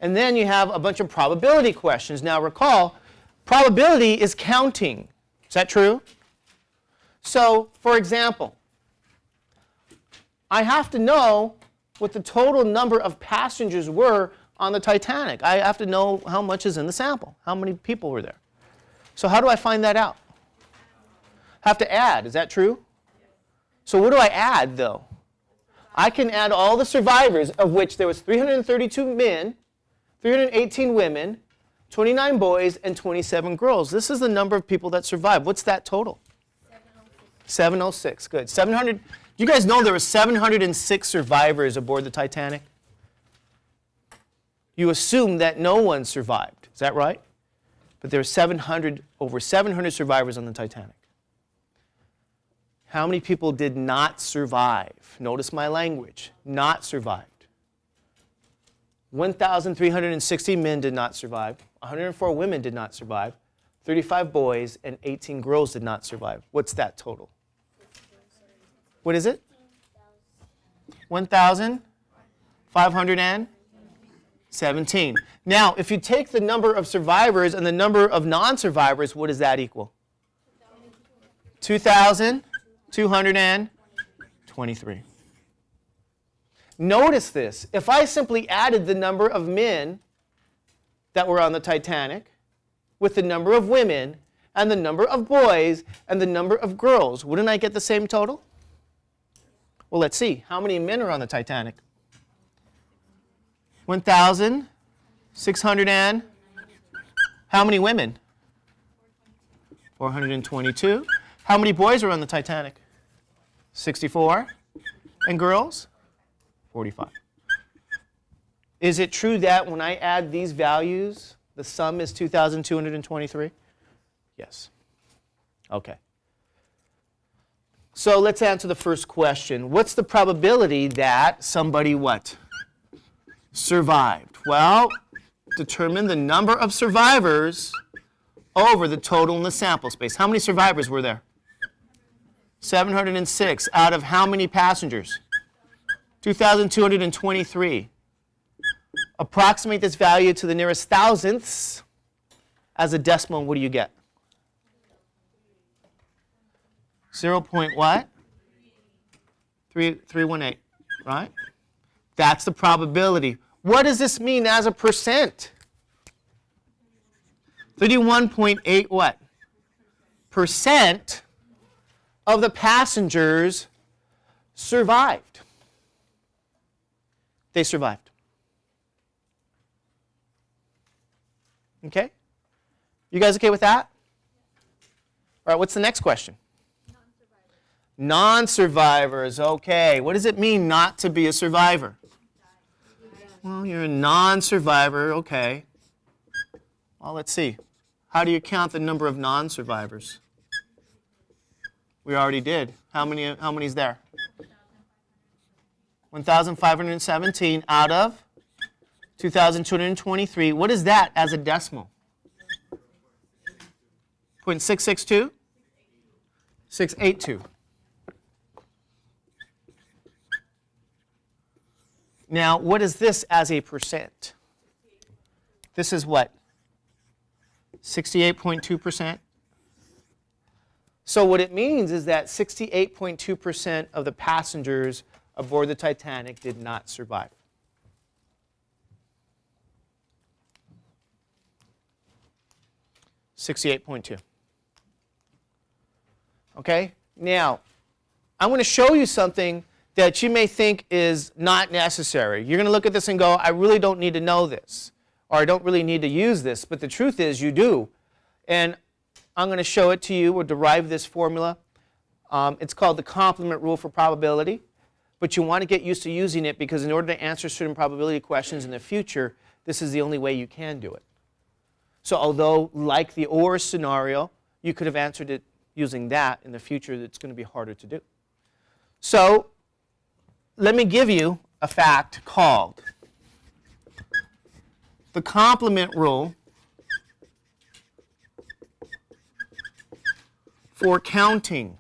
And then you have a bunch of probability questions. Now recall, probability is counting. Is that true? So, for example, I have to know what the total number of passengers were on the Titanic. I have to know how much is in the sample, how many people were there. So how do I find that out? Have to add, is that true? So what do I add, though? I can add all the survivors, of which there was 332 men, 318 women, 29 boys, and 27 girls. This is the number of people that survived. What's that total? 706, good. 700. You guys know there were 706 survivors aboard the Titanic? You assume that no one survived. Is that right? But there were over 700 survivors on the Titanic. How many people did not survive? Notice my language. Not survived. 1,360 men did not survive. 104 women did not survive. 35 boys and 18 girls did not survive. What's that total? What is it? 1,517. Now, if you take the number of survivors and the number of non-survivors, what does that equal? 2,223. Notice this. If I simply added the number of men that were on the Titanic with the number of women and the number of boys and the number of girls, wouldn't I get the same total? Well, let's see. How many men are on the Titanic? 1,600 and how many women? 422. How many boys are on the Titanic? 64. And girls? 45. Is it true that when I add these values, the sum is 2,223? Yes. Okay. So let's answer the first question. What's the probability that somebody what? Survived. Well, determine the number of survivors over the total in the sample space. How many survivors were there? 706 out of how many passengers? 2,223. Approximate this value to the nearest thousandths as a decimal, what do you get? 0. What? 318, right? That's the probability. What does this mean as a percent? 31.8 what? Percent of the passengers survived. They survived. Okay? You guys okay with that? All right, what's the next question? Non-survivors, okay. What does it mean not to be a survivor? Well, you're a non-survivor, okay. Well, let's see. How do you count the number of non-survivors? We already did. How many is there? 1,517 out of 2,223. What is that as a decimal? 0.662? 682. Now, what is this as a percent? This is what? 68.2%? So what it means is that 68.2% of the passengers aboard the Titanic did not survive. $68.2. Okay? Now, I'm going to show you something that you may think is not necessary. You're going to look at this and go, I really don't need to know this, or I don't really need to use this, but the truth is you do. And I'm going to show it to you or derive this formula. It's called the complement rule for probability, but you want to get used to using it because in order to answer certain probability questions in the future, this is the only way you can do it. So although, like the OR scenario, you could have answered it using that in the future, it's going to be harder to do. So let me give you a fact called the complement rule for counting.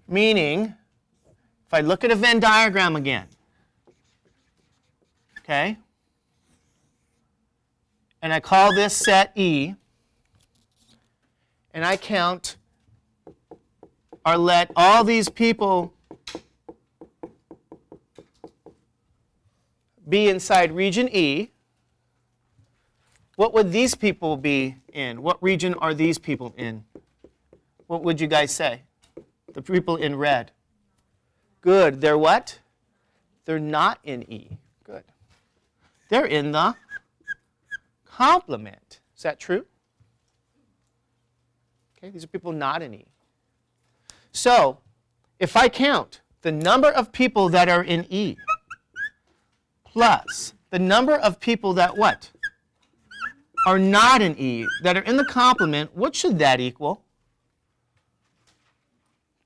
Meaning, if I look at a Venn diagram again, okay, and I call this set E, and I count or let all these people be inside region E, what would these people be in? What region are these people in? What would you guys say? The people in red. Good. They're what? They're not in E. Good. They're in the complement. Is that true? Okay, these are people not in E. So, if I count the number of people that are in E plus the number of people that what? Are not in E, that are in the complement, what should that equal?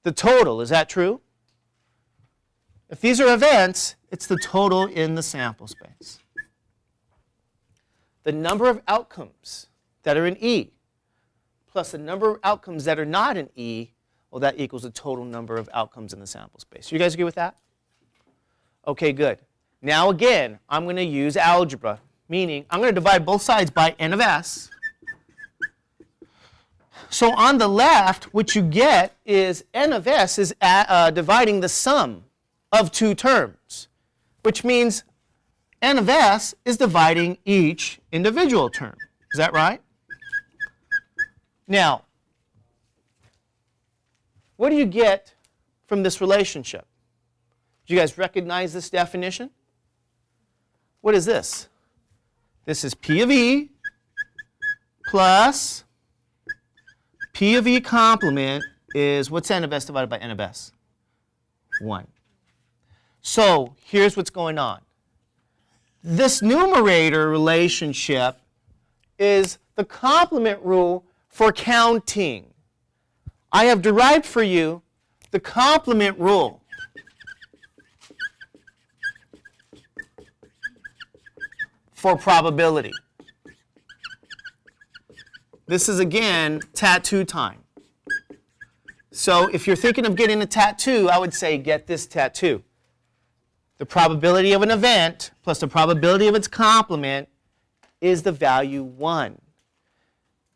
The total, is that true? If these are events, it's the total in the sample space. The number of outcomes that are in E plus the number of outcomes that are not in E, well, that equals the total number of outcomes in the sample space. You guys agree with that? Okay, good. Now again, I'm going to use algebra, meaning I'm going to divide both sides by n of s. So on the left, what you get is n of s is dividing the sum of two terms, which means n of s is dividing each individual term. Is that right? Now, what do you get from this relationship? Do you guys recognize this definition? What is this? This is P of E plus P of E complement is, what's n of s divided by n of s? 1. So here's what's going on. This numerator relationship is the complement rule for counting. I have derived for you the complement rule. For probability. This is again tattoo time. So if you're thinking of getting a tattoo, I would say get this tattoo. The probability of an event plus the probability of its complement is the value 1.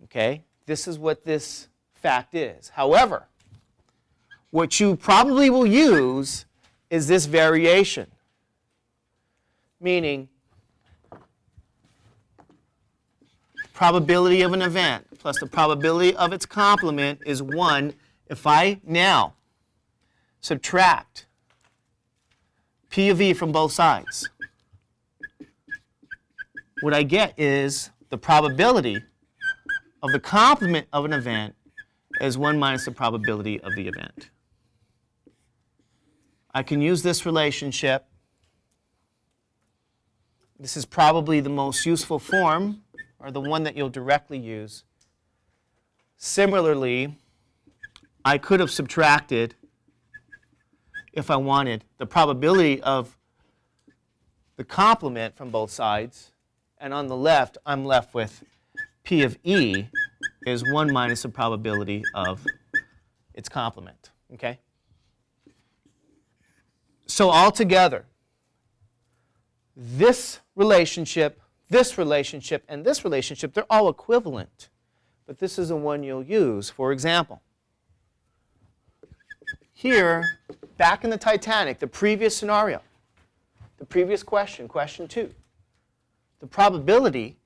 Okay? This is what this fact is. However, what you probably will use is this variation. Meaning, probability of an event plus the probability of its complement is 1. If I now subtract P of E from both sides, what I get is the probability of the complement of an event is 1 minus the probability of the event. I can use this relationship. This is probably the most useful form, or the one that you'll directly use. Similarly, I could have subtracted, if I wanted, the probability of the complement from both sides. And on the left, I'm left with P of E is 1 minus the probability of its complement. Okay? So altogether, this relationship, and this relationship, they're all equivalent. But this is the one you'll use. For example, here, back in the Titanic, the previous scenario, the previous question, question 2, the probability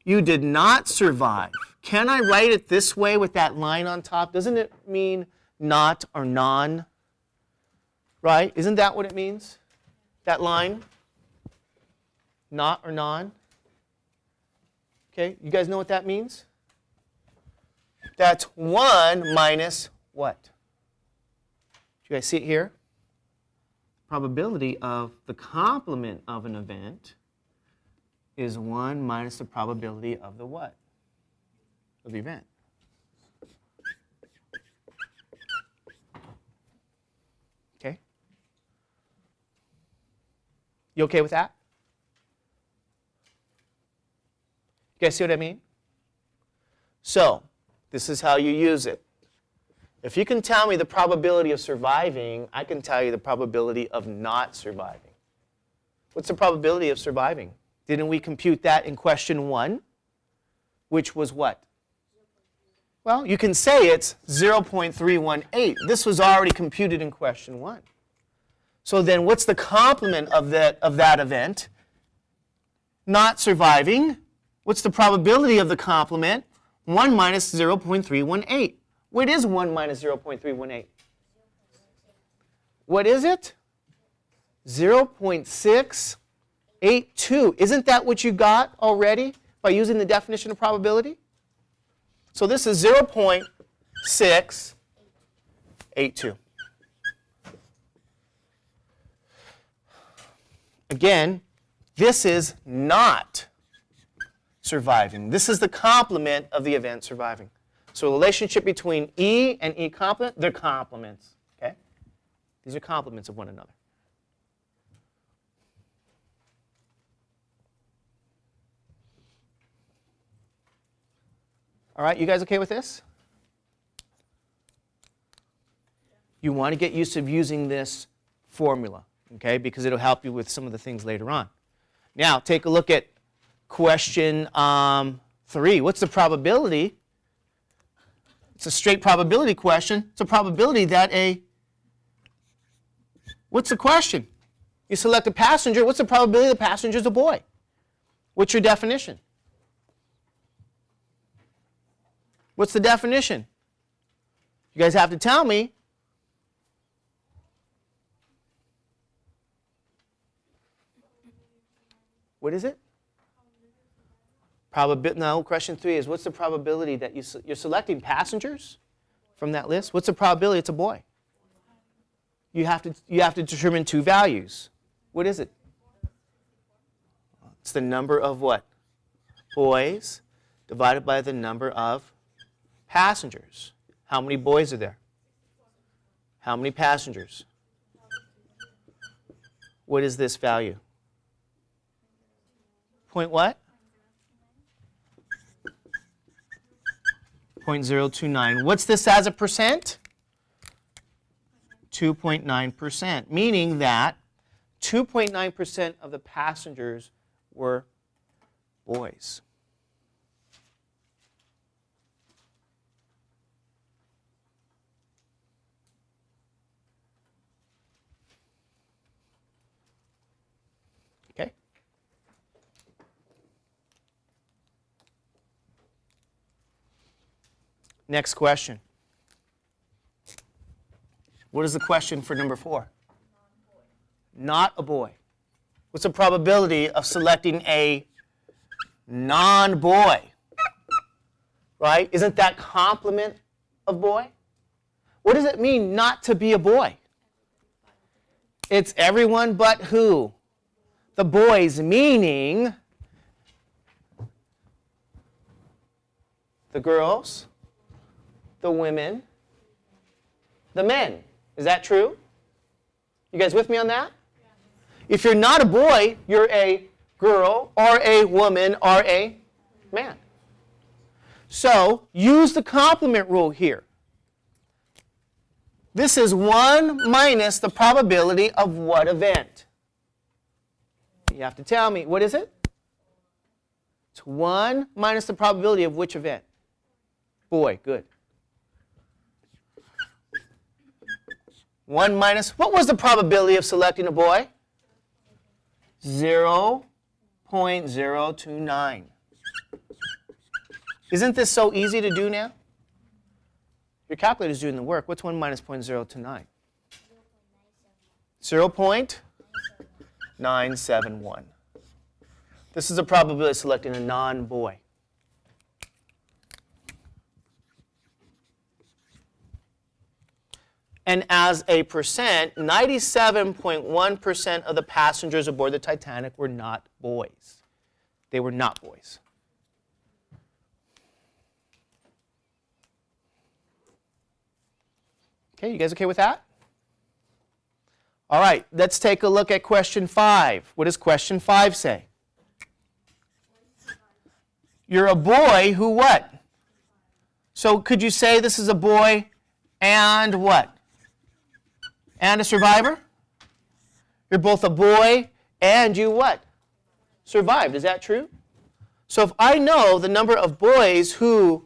you did not survive. Can I write it this way with that line on top? Doesn't it mean not or non? Right? Isn't that what it means? That line? Not or non? Okay, you guys know what that means? That's 1 minus what? Do you guys see it here? Probability of the complement of an event is 1 minus the probability of the what? Of the event. Okay? You okay with that? You guys see what I mean? So, this is how you use it. If you can tell me the probability of surviving, I can tell you the probability of not surviving. What's the probability of surviving? Didn't we compute that in question 1? Which was what? Well, you can say it's 0.318. This was already computed in question 1. So then what's the complement of that event? Not surviving. What's the probability of the complement? 1 minus 0.318. What is 1 minus 0.318? What is it? 0.682. Isn't that what you got already by using the definition of probability? So this is 0.682. Again, this is not surviving. This is the complement of the event surviving. So the relationship between E and E complement, they're complements. Okay? These are complements of one another. All right, you guys okay with this? You want to get used to using this formula, okay, because it'll help you with some of the things later on. Now, take a look at question 3. What's the probability? It's a straight probability question. It's a probability that what's the question? You select a passenger. What's the probability the passenger is a boy? What's your definition? What's the definition? You guys have to tell me. What is it? No, question 3 is what's the probability that you're selecting passengers from that list? What's the probability it's a boy? You have to determine 2 values. What is it? It's the number of what? Boys divided by the number of passengers. How many boys are there? How many passengers? What is this value? Point what? 0.029. What's this as a percent? 2.9%, meaning that 2.9% of the passengers were boys. Okay? Next question. What is the question for number 4? Not a boy. What's the probability of selecting a non-boy? Right? Isn't that complement of boy? What does it mean not to be a boy? It's everyone but who? The boys, meaning the girls, the women, the men. Is that true? You guys with me on that? If you're not a boy, you're a girl or a woman or a man. So use the complement rule here. This is 1 minus the probability of what event? You have to tell me. What is it? It's 1 minus the probability of which event? Boy, good. 1 minus, what was the probability of selecting a boy? 0.029. Isn't this so easy to do now? Your calculator's doing the work. What's 1 minus 0.029? 0.971. This is a probability of selecting a non-boy. And as a percent, 97.1% of the passengers aboard the Titanic were not boys. They were not boys. Okay, you guys okay with that? All right, let's take a look at question 5. What does question 5 say? You're a boy who what? So could you say this is a boy and what? And a survivor? You're both a boy and you what? Survived. Is that true? So if I know the number of boys who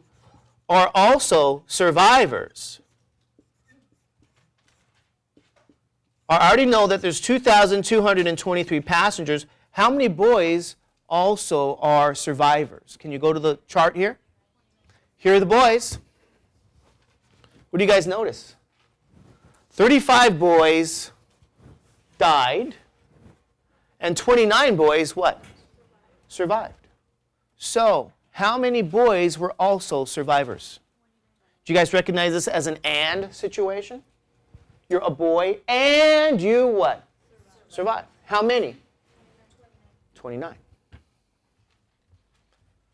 are also survivors, I already know that there's 2,223 passengers. How many boys also are survivors? Can you go to the chart here? Here are the boys. What do you guys notice? 35 boys died, and 29 boys what? Survived. So, how many boys were also survivors? Do you guys recognize this as an and situation? You're a boy and you what? Survive. How many? 29.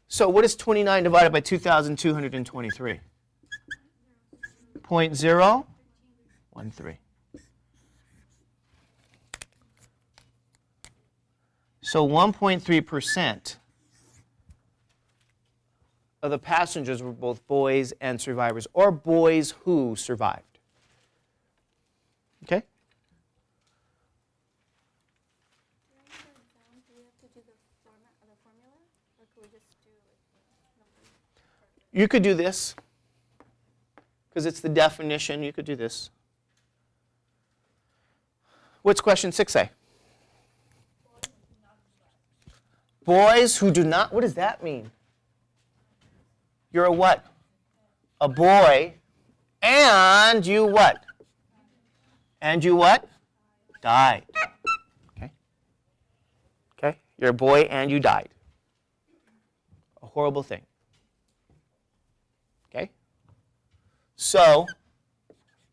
So what is 29 divided by 2,223? 0.013. So 1.3% of the passengers were both boys and survivors, or boys who survived. Okay? Do we have to do the formula, or could we just do numbers? You could do this, because it's the definition. You could do this. What's question 6 say? Boys who do not, what does that mean? You're a what? A boy, and you what? And you what? Died. Okay? Okay? You're a boy and you died. A horrible thing. Okay? So,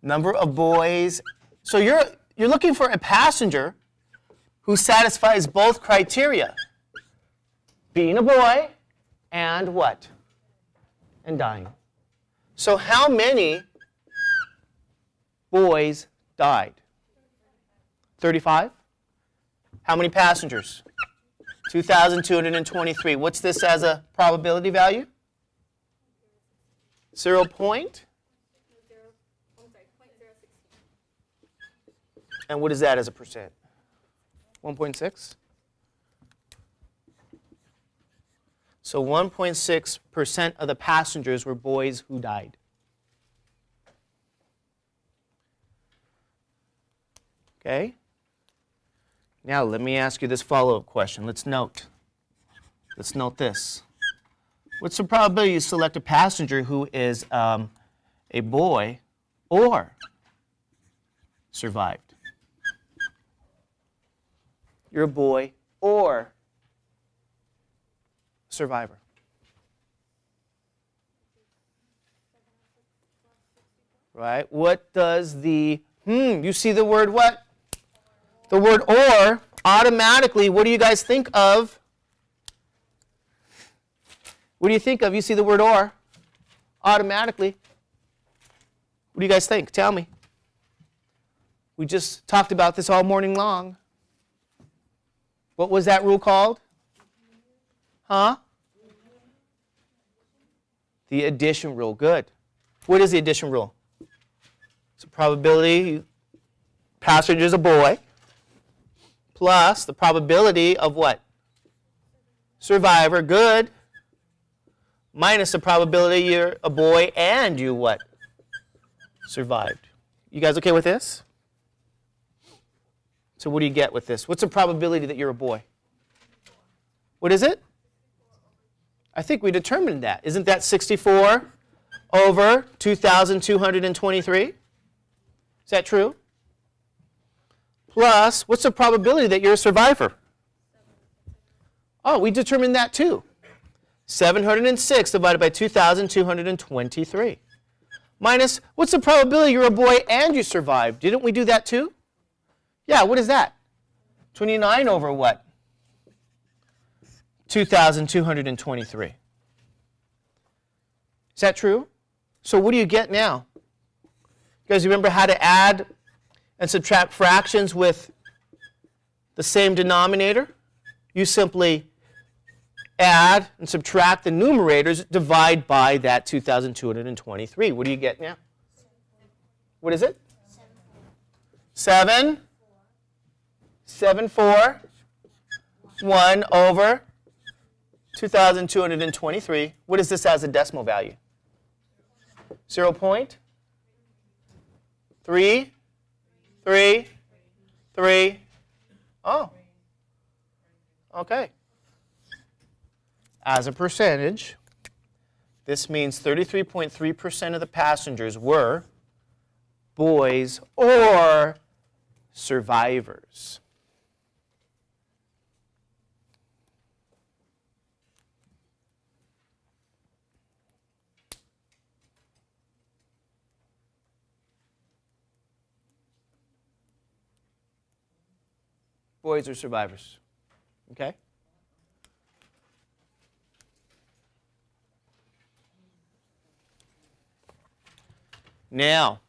number of boys. So you're looking for a passenger who satisfies both criteria. Being a boy and what? And dying. So how many boys died? 35? How many passengers? 2,223. What's this as a probability value? 0. And what is that as a percent? 1.6? So 1.6% of the passengers were boys who died. Okay? Now let me ask you this follow-up question. Let's note this. What's the probability you select a passenger who is a boy or survived? You're a boy or survivor. Right? What does the, you see the word what? The word or, automatically, what do you guys think of? What do you think of? You see the word or, automatically. What do you guys think? Tell me. We just talked about this all morning long. What was that rule called? Huh? The addition rule. Good. What is the addition rule? It's a probability passenger is a boy plus the probability of what? Survivor. Good. Minus the probability you're a boy and you what? Survived. You guys okay with this? So what do you get with this? What's the probability that you're a boy? What is it? I think we determined that. Isn't that 64 over 2,223? Is that true? Plus, what's the probability that you're a survivor? Oh, we determined that too. 706 divided by 2,223. Minus, what's the probability you're a boy and you survived? Didn't we do that too? Yeah, what is that? 29 over what? 2,223. Is that true? So what do you get now? You guys remember how to add and subtract fractions with the same denominator? You simply add and subtract the numerators, divide by that 2,223. What do you get now? What is it? 7, 4, 1 over 2,223. What is this as a decimal value? 0.3, 3, 3. Oh, okay. As a percentage, this means 33.3% of the passengers were boys or survivors. Boys or survivors. Okay? Now,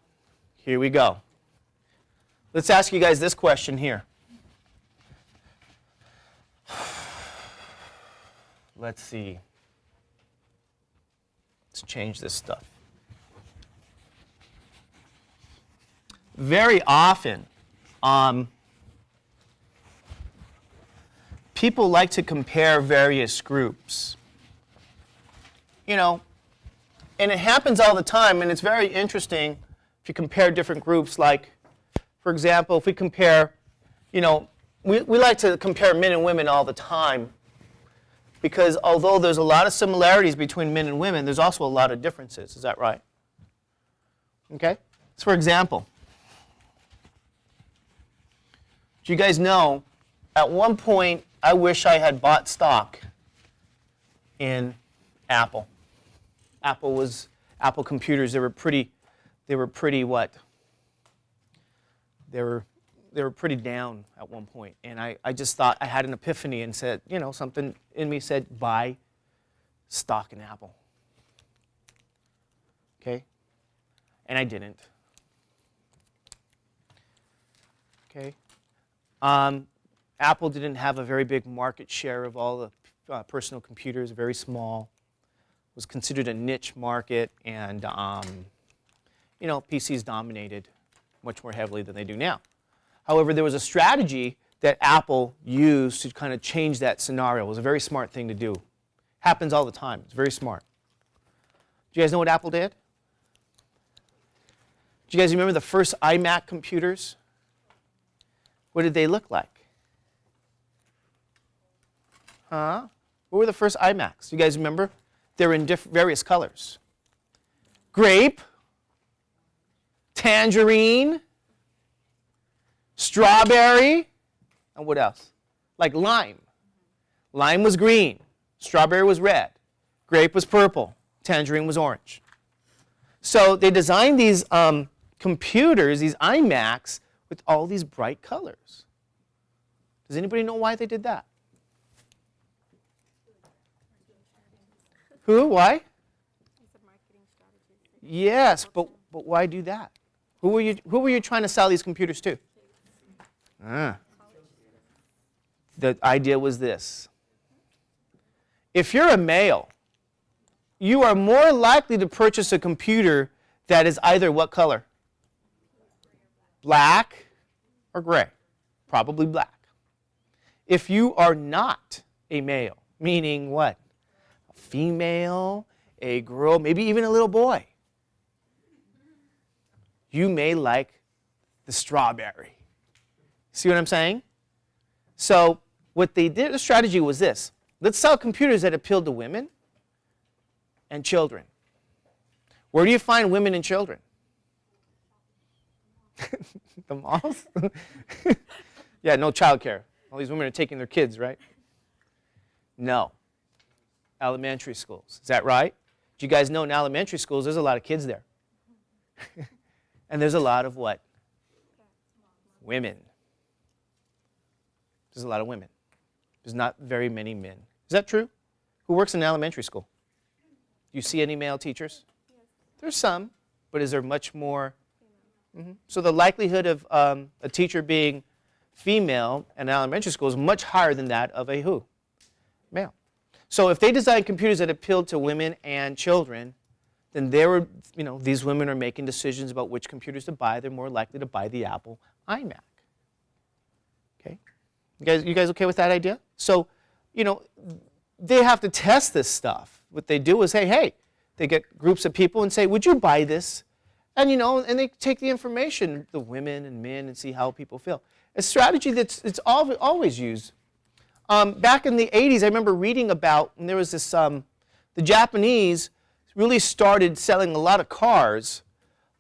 here we go. Let's ask you guys this question here. Let's see. Let's change this stuff. Very often, people like to compare various groups. You know, and it happens all the time, and it's very interesting if you compare different groups. Like, for example, if we compare, you know, we like to compare men and women all the time because although there's a lot of similarities between men and women, there's also a lot of differences. Is that right? Okay? So, for example, do you guys know, at one point, I wish I had bought stock in Apple. Apple computers, they were pretty what? They were pretty down at one point. And I just thought, I had an epiphany and said, you know, something in me said, buy stock in Apple. Okay? And I didn't. Okay? Apple didn't have a very big market share of all the personal computers, very small. Was considered a niche market, and you know, PCs dominated much more heavily than they do now. However, there was a strategy that Apple used to kind of change that scenario. It was a very smart thing to do. Happens all the time. It's very smart. Do you guys know what Apple did? Do you guys remember the first iMac computers? What did they look like? Huh? What were the first iMacs? You guys remember? They're in various colors. Grape, tangerine, strawberry, and what else? Like lime. Lime was green, strawberry was red, grape was purple, tangerine was orange. So they designed these computers, these iMacs, with all these bright colors. Does anybody know why they did that? Who? Why? It's a marketing strategy. Yes, but why do that? Who were you trying to sell these computers to? the idea was this. If you're a male, you are more likely to purchase a computer that is either what color? Black or gray? Probably black. If you are not a male, meaning what? A female, a girl, maybe even a little boy, you may like the strawberry. See what I'm saying? So what they did, the strategy was this. Let's sell computers that appeal to women and children. Where do you find women and children? The malls? Yeah, no childcare. All these women are taking their kids, right? No. Elementary schools. Is that right? Do you guys know in elementary schools there's a lot of kids there? And there's a lot of what? Women. There's a lot of women. There's not very many men. Is that true? Who works in elementary school? Do you see any male teachers? Yes. There's some, but is there much more? So the likelihood of a teacher being female in elementary school is much higher than that of a who? Male. So if they design computers that appeal to women and children, then these women are making decisions about which computers to buy. They're more likely to buy the Apple iMac. Okay? You guys okay with that idea? So, they have to test this stuff. What they do is, hey, they get groups of people and say, would you buy this? And, and they take the information, the women and men, and see how people feel. A strategy it's always used. Back in the 80s, I remember reading about, and there was this, the Japanese really started selling a lot of cars,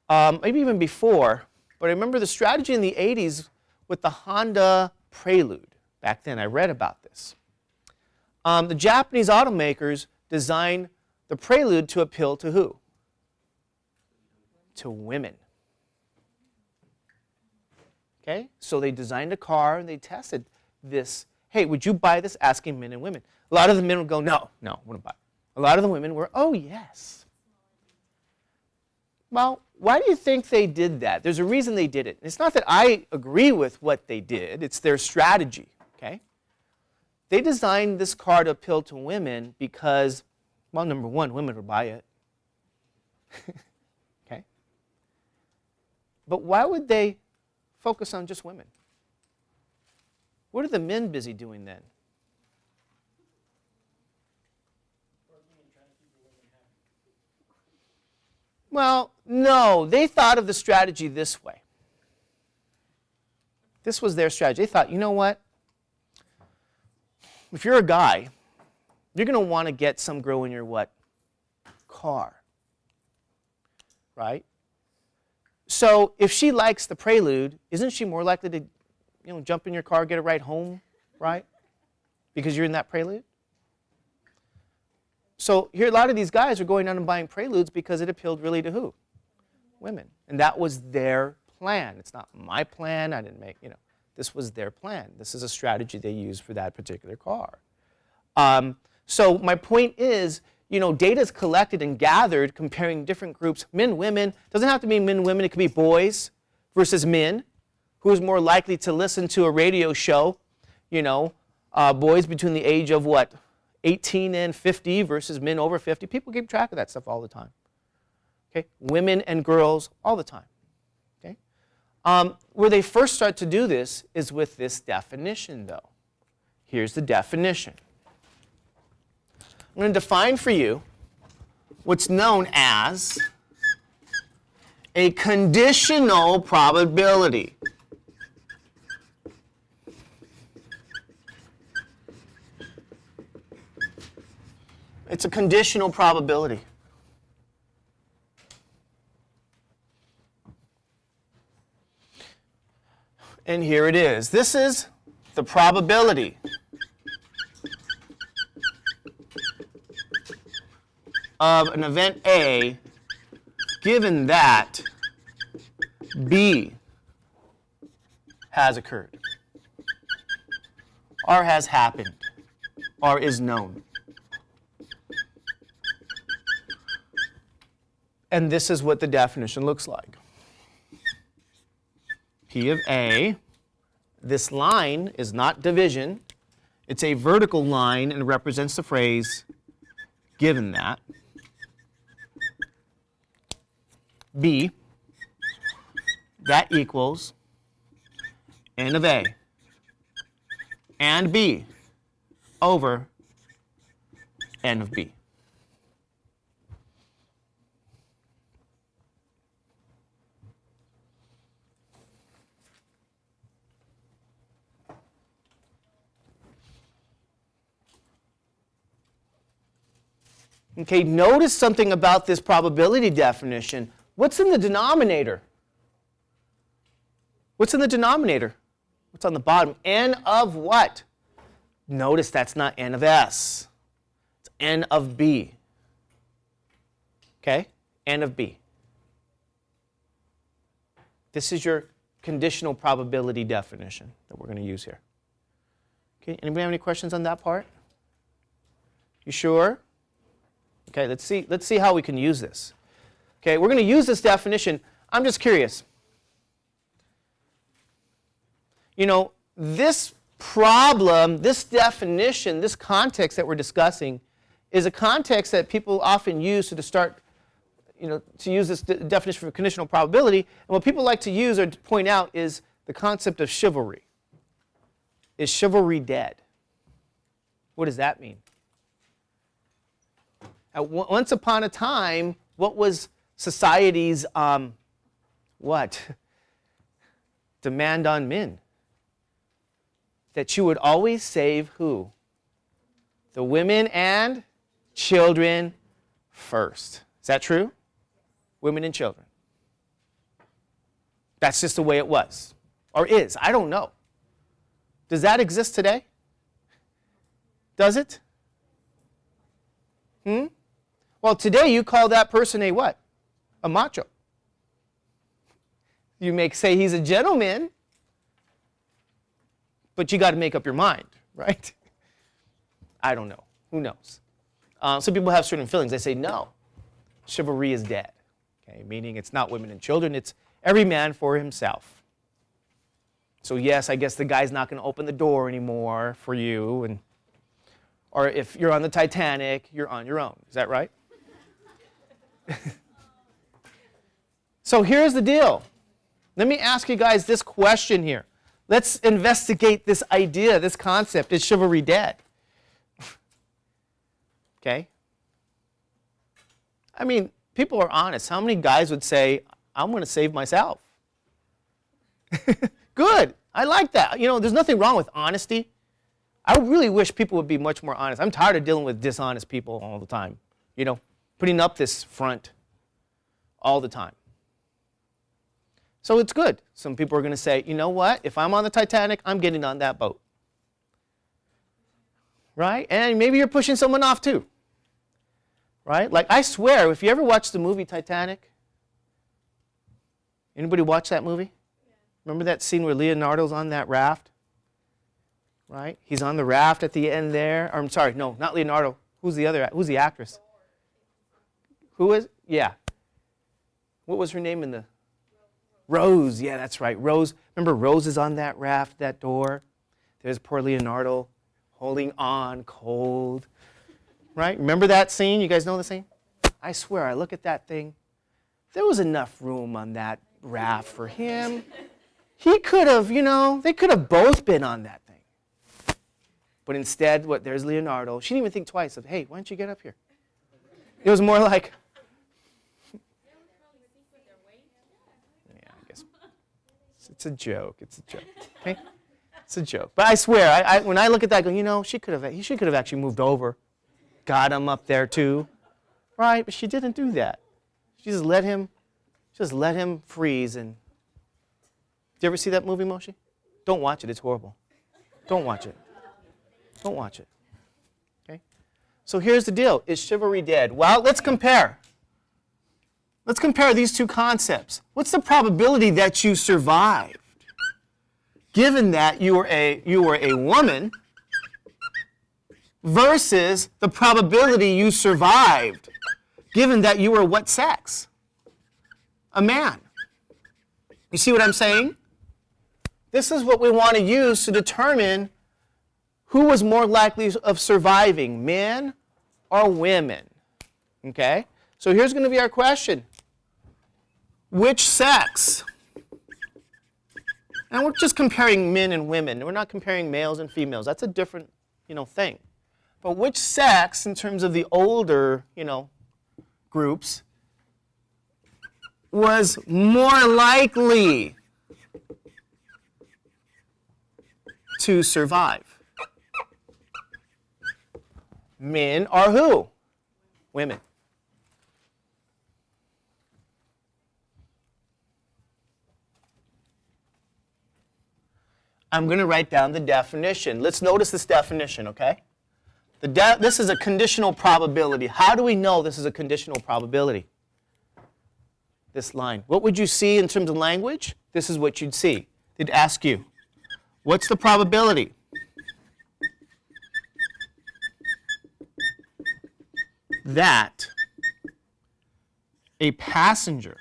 maybe even before, but I remember the strategy in the 80s with the Honda Prelude. Back then, I read about this. The Japanese automakers designed the Prelude to appeal to who? To women. Okay? So they designed a car and they tested this. Hey, would you buy this? Asking men and women. A lot of the men would go, no, wouldn't buy it. A lot of the women were, oh, yes. Well, why do you think they did that? There's a reason they did it. It's not that I agree with what they did. It's their strategy. Okay? They designed this car to appeal to women because, well, number one, women would buy it. Okay? But why would they focus on just women? What are the men busy doing then? Well, no, they thought of the strategy this way. This was their strategy. They thought, you know what? If you're a guy, you're going to want to get some girl in your what? Car. Right? So if she likes the Prelude, isn't she more likely to, jump in your car, get a ride home, right? Because you're in that Prelude? So here a lot of these guys are going out and buying Preludes because it appealed really to who? Women. And that was their plan. It's not my plan. I didn't make, this was their plan. This is a strategy they used for that particular car. So my point is, data is collected and gathered comparing different groups, men, women. Doesn't have to be men, women. It could be boys versus men. Who is more likely to listen to a radio show? Boys between the age of what? 18 and 50 versus men over 50. People keep track of that stuff all the time. Okay? Women and girls all the time. Okay? Where they first start to do this is with this definition, though. Here's the definition. I'm going to define for you what's known as a conditional probability. It's a conditional probability. And here it is. This is the probability of an event A given that B has occurred, or has happened, or is known. And this is what the definition looks like. P of A, this line is not division. It's a vertical line and represents the phrase, given that. B, that equals N of A and B over N of B. Okay, notice something about this probability definition. What's in the denominator? What's in the denominator? What's on the bottom? N of what? Notice that's not N of S. It's N of B. Okay? N of B. This is your conditional probability definition that we're going to use here. Okay, anybody have any questions on that part? You sure? Okay, let's see how we can use this. Okay, we're going to use this definition. I'm just curious. You know, this problem, this definition, this context that we're discussing is a context that people often use to start, to use this definition for conditional probability. And what people like to use or to point out is the concept of chivalry. Is chivalry dead? What does that mean? Once upon a time, what was society's demand on men? That you would always save who? The women and children first. Is that true? Women and children. That's just the way it was. Or is. I don't know. Does that exist today? Does it? Well, today you call that person a what? A macho. You may say he's a gentleman, but you got to make up your mind, right? I don't know. Who knows? Some people have certain feelings. They say, no, chivalry is dead. Okay, meaning it's not women and children. It's every man for himself. So yes, I guess the guy's not going to open the door anymore for you. Or if you're on the Titanic, you're on your own. Is that right? So here's the deal. Let me ask you guys this question here. Let's investigate this idea, this concept. Is chivalry dead? Okay? I mean, people are honest. How many guys would say, I'm going to save myself? Good. I like that. There's nothing wrong with honesty. I really wish people would be much more honest. I'm tired of dealing with dishonest people all the time. Putting up this front all the time. So it's good. Some people are going to say, you know what? If I'm on the Titanic, I'm getting on that boat. Right? And maybe you're pushing someone off too. Right? Like, I swear, if you ever watched the movie Titanic, anybody watch that movie? Remember that scene where Leonardo's on that raft? Right? He's on the raft at the end there. Or, I'm sorry, no, not Leonardo. Who's the actress? Who is? Yeah. What was her name in the? Rose. Yeah, that's right. Rose. Remember, Rose is on that raft, that door. There's poor Leonardo holding on, cold. Right? Remember that scene? You guys know the scene? I swear, I look at that thing. There was enough room on that raft for him. He could have, they could have both been on that thing. But instead, there's Leonardo. She didn't even think twice of, hey, why don't you get up here? It was more like, yeah, I guess it's a joke. It's a joke. Okay? It's a joke. But I swear, when I look at that, I go, she could have actually moved over, got him up there too, right? But she didn't do that. She just let him freeze. And did you ever see that movie, Moshe? Don't watch it. It's horrible. Don't watch it. Don't watch it. Okay? So here's the deal. Is chivalry dead? Well, let's compare. Let's compare these two concepts. What's the probability that you survived? Given that you were a woman versus the probability you survived, given that you were what sex? A man. You see what I'm saying? This is what we want to use to determine who was more likely of surviving, men or women? Okay, so here's going to be our question. Which sex? And we're just comparing men and women. We're not comparing males and females. That's a different, thing. But which sex, in terms of the older, groups, was more likely to survive? Men or who? Women. I'm going to write down the definition. Let's notice this definition, okay? This is a conditional probability. How do we know this is a conditional probability? This line. What would you see in terms of language? This is what you'd see. They'd ask you, what's the probability that a passenger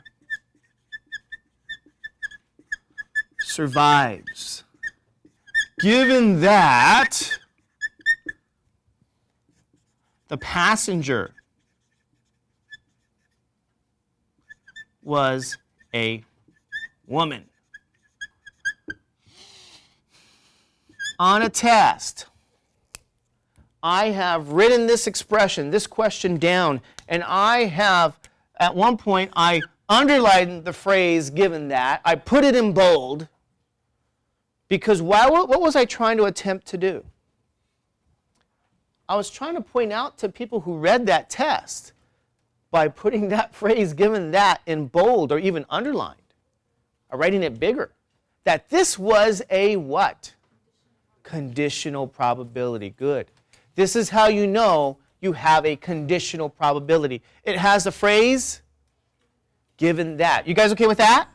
survives, given that the passenger was a woman? On a test, I have written this expression, this question down, and I have, at one point, I underlined the phrase given that. I put it in bold because what was I trying to attempt to do? I was trying to point out to people who read that test by putting that phrase given that in bold or even underlined, or writing it bigger, that this was a what? Conditional probability. Good. This is how you know you have a conditional probability. It has the phrase given that. You guys okay with that?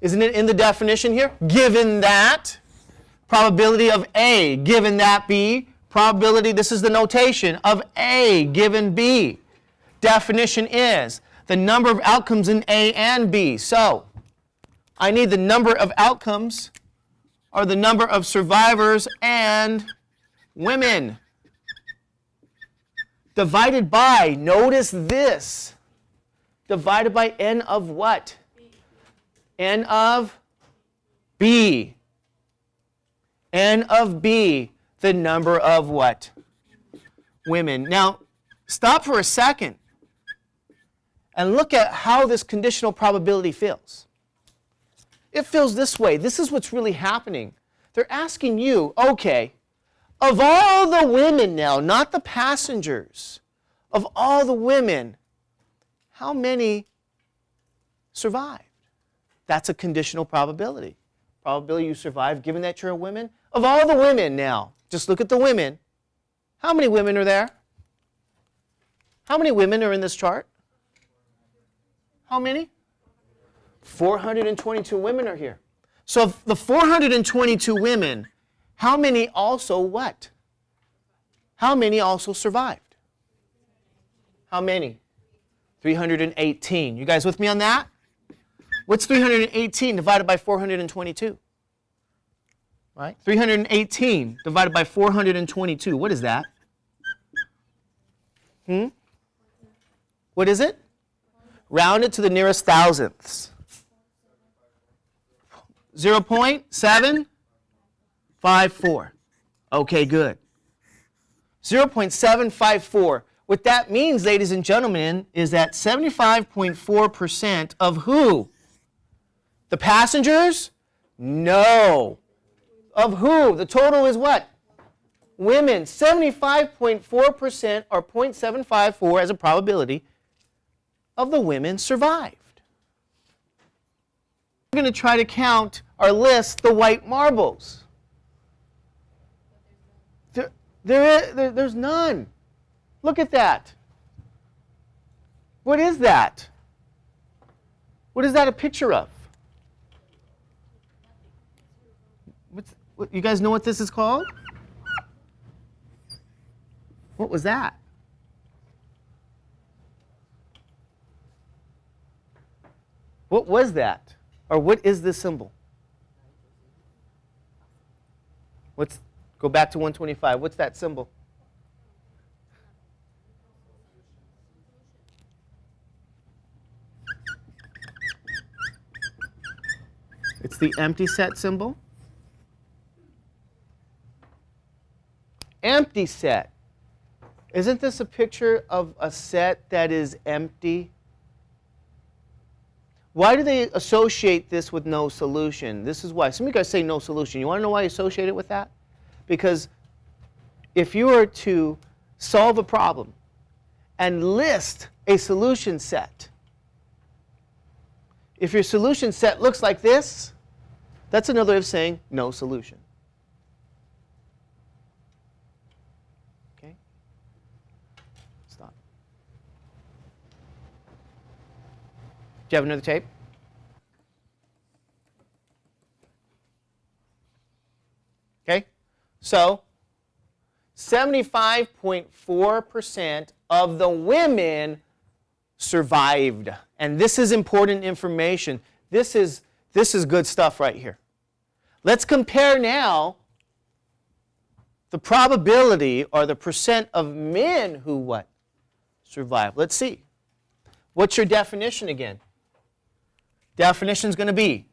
Isn't it in the definition here? Given that. Probability of A, given that B. Probability, this is the notation, of A given B. Definition is the number of outcomes in A and B. So, I need the number of outcomes or the number of survivors and women divided by, notice this, divided by N of what? N of B. N of B, the number of what? Women. Now, stop for a second and look at how this conditional probability feels. It feels this way. This is what's really happening. They're asking you, okay, of all the women now, not the passengers, of all the women, how many survived? That's a conditional probability. Probability you survive given that you're a woman. Of all the women now, just look at the women. How many women are there? How many women are in this chart? How many? 422 women are here. So of the 422 women, how many also what? How many also survived? How many? 318. You guys with me on that? What's 318 divided by 422? Right? 318 divided by 422. What is that? What is it? Round it to the nearest thousandths. 0.754. Okay, good. 0.754. What that means, ladies and gentlemen, is that 75.4% of who? The passengers? No. Of who? The total is what? Women. 75.4% or 0.754 as a probability of the women survived. We're going to try to count or list the white marbles. There's none. Look at that. What is that? What is that a picture of? You guys know what this is called? What was that? What was that? Or what is this symbol? Go Go back to 125. What's that symbol? It's the empty set symbol. Empty set. Isn't this a picture of a set that is empty? Why do they associate this with no solution? This is why. Some of you guys say no solution. You want to know why you associate it with that? Because if you were to solve a problem and list a solution set, if your solution set looks like this, that's another way of saying no solution. Okay? Stop. Do you have another tape? Okay? So, 75.4% of the women survived. And this is important information. This is good stuff right here. Let's compare now the probability or the percent of men who what? Survive. Let's see. What's your definition again? Definition is going to be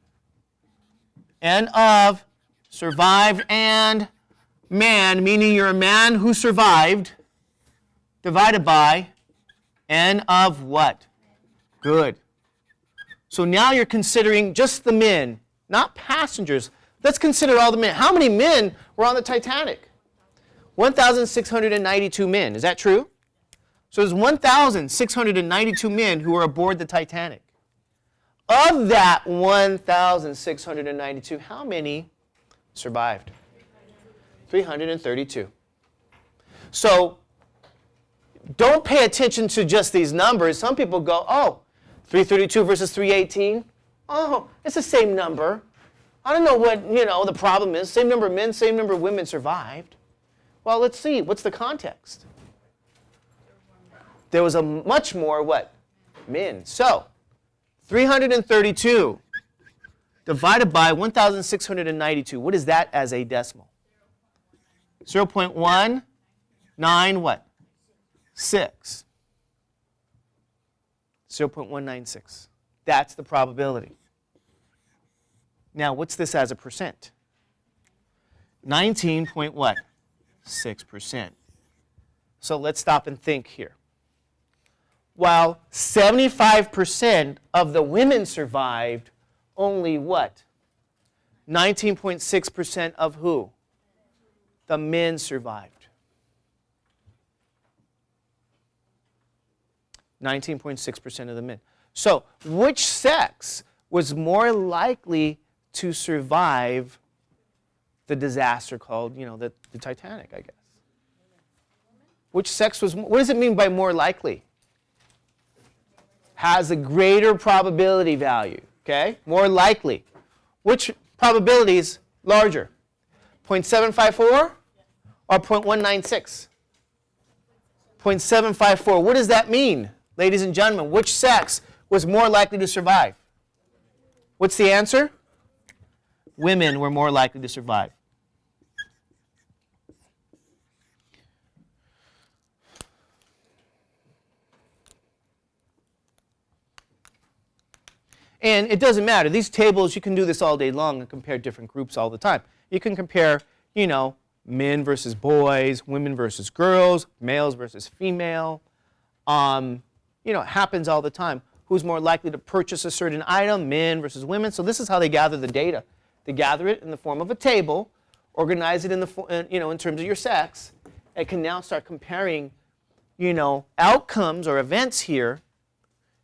N of survived and man, meaning you're a man who survived, divided by N of what? Good. So now you're considering just the men, not passengers. Let's consider all the men. How many men were on the Titanic? 1,692 men. Is that true? So there's 1,692 men who were aboard the Titanic. Of that 1,692, how many survived? 332. So don't pay attention to just these numbers. Some people go, oh, 332 versus 318. Oh, it's the same number. I don't know what, the problem is. Same number of men, same number of women survived. Well, let's see. What's the context? There was a much more what? Men. So, 332 divided by 1,692. What is that as a decimal? 0.19 what? 6. 0.196. That's the probability. Now, what's this as a percent? 19 point what? 6%. So let's stop and think here. While 75% of the women survived, only what? 19.6% of who? The men survived. 19.6% of the men. So, which sex was more likely to survive the disaster called, the Titanic, I guess? Which sex was, what does it mean by more likely? Has a greater probability value, okay? More likely. Which probability is larger? 0.754 or 0.196? 0.754. What does that mean, ladies and gentlemen? Which sex was more likely to survive? What's the answer? Women were more likely to survive. And it doesn't matter. These tables, you can do this all day long and compare different groups all the time. You can compare, men versus boys, women versus girls, males versus female. It happens all the time. Who's more likely to purchase a certain item, men versus women? So this is how they gather the data. They gather it in the form of a table, organize it in terms of your sex, and can now start comparing, outcomes or events here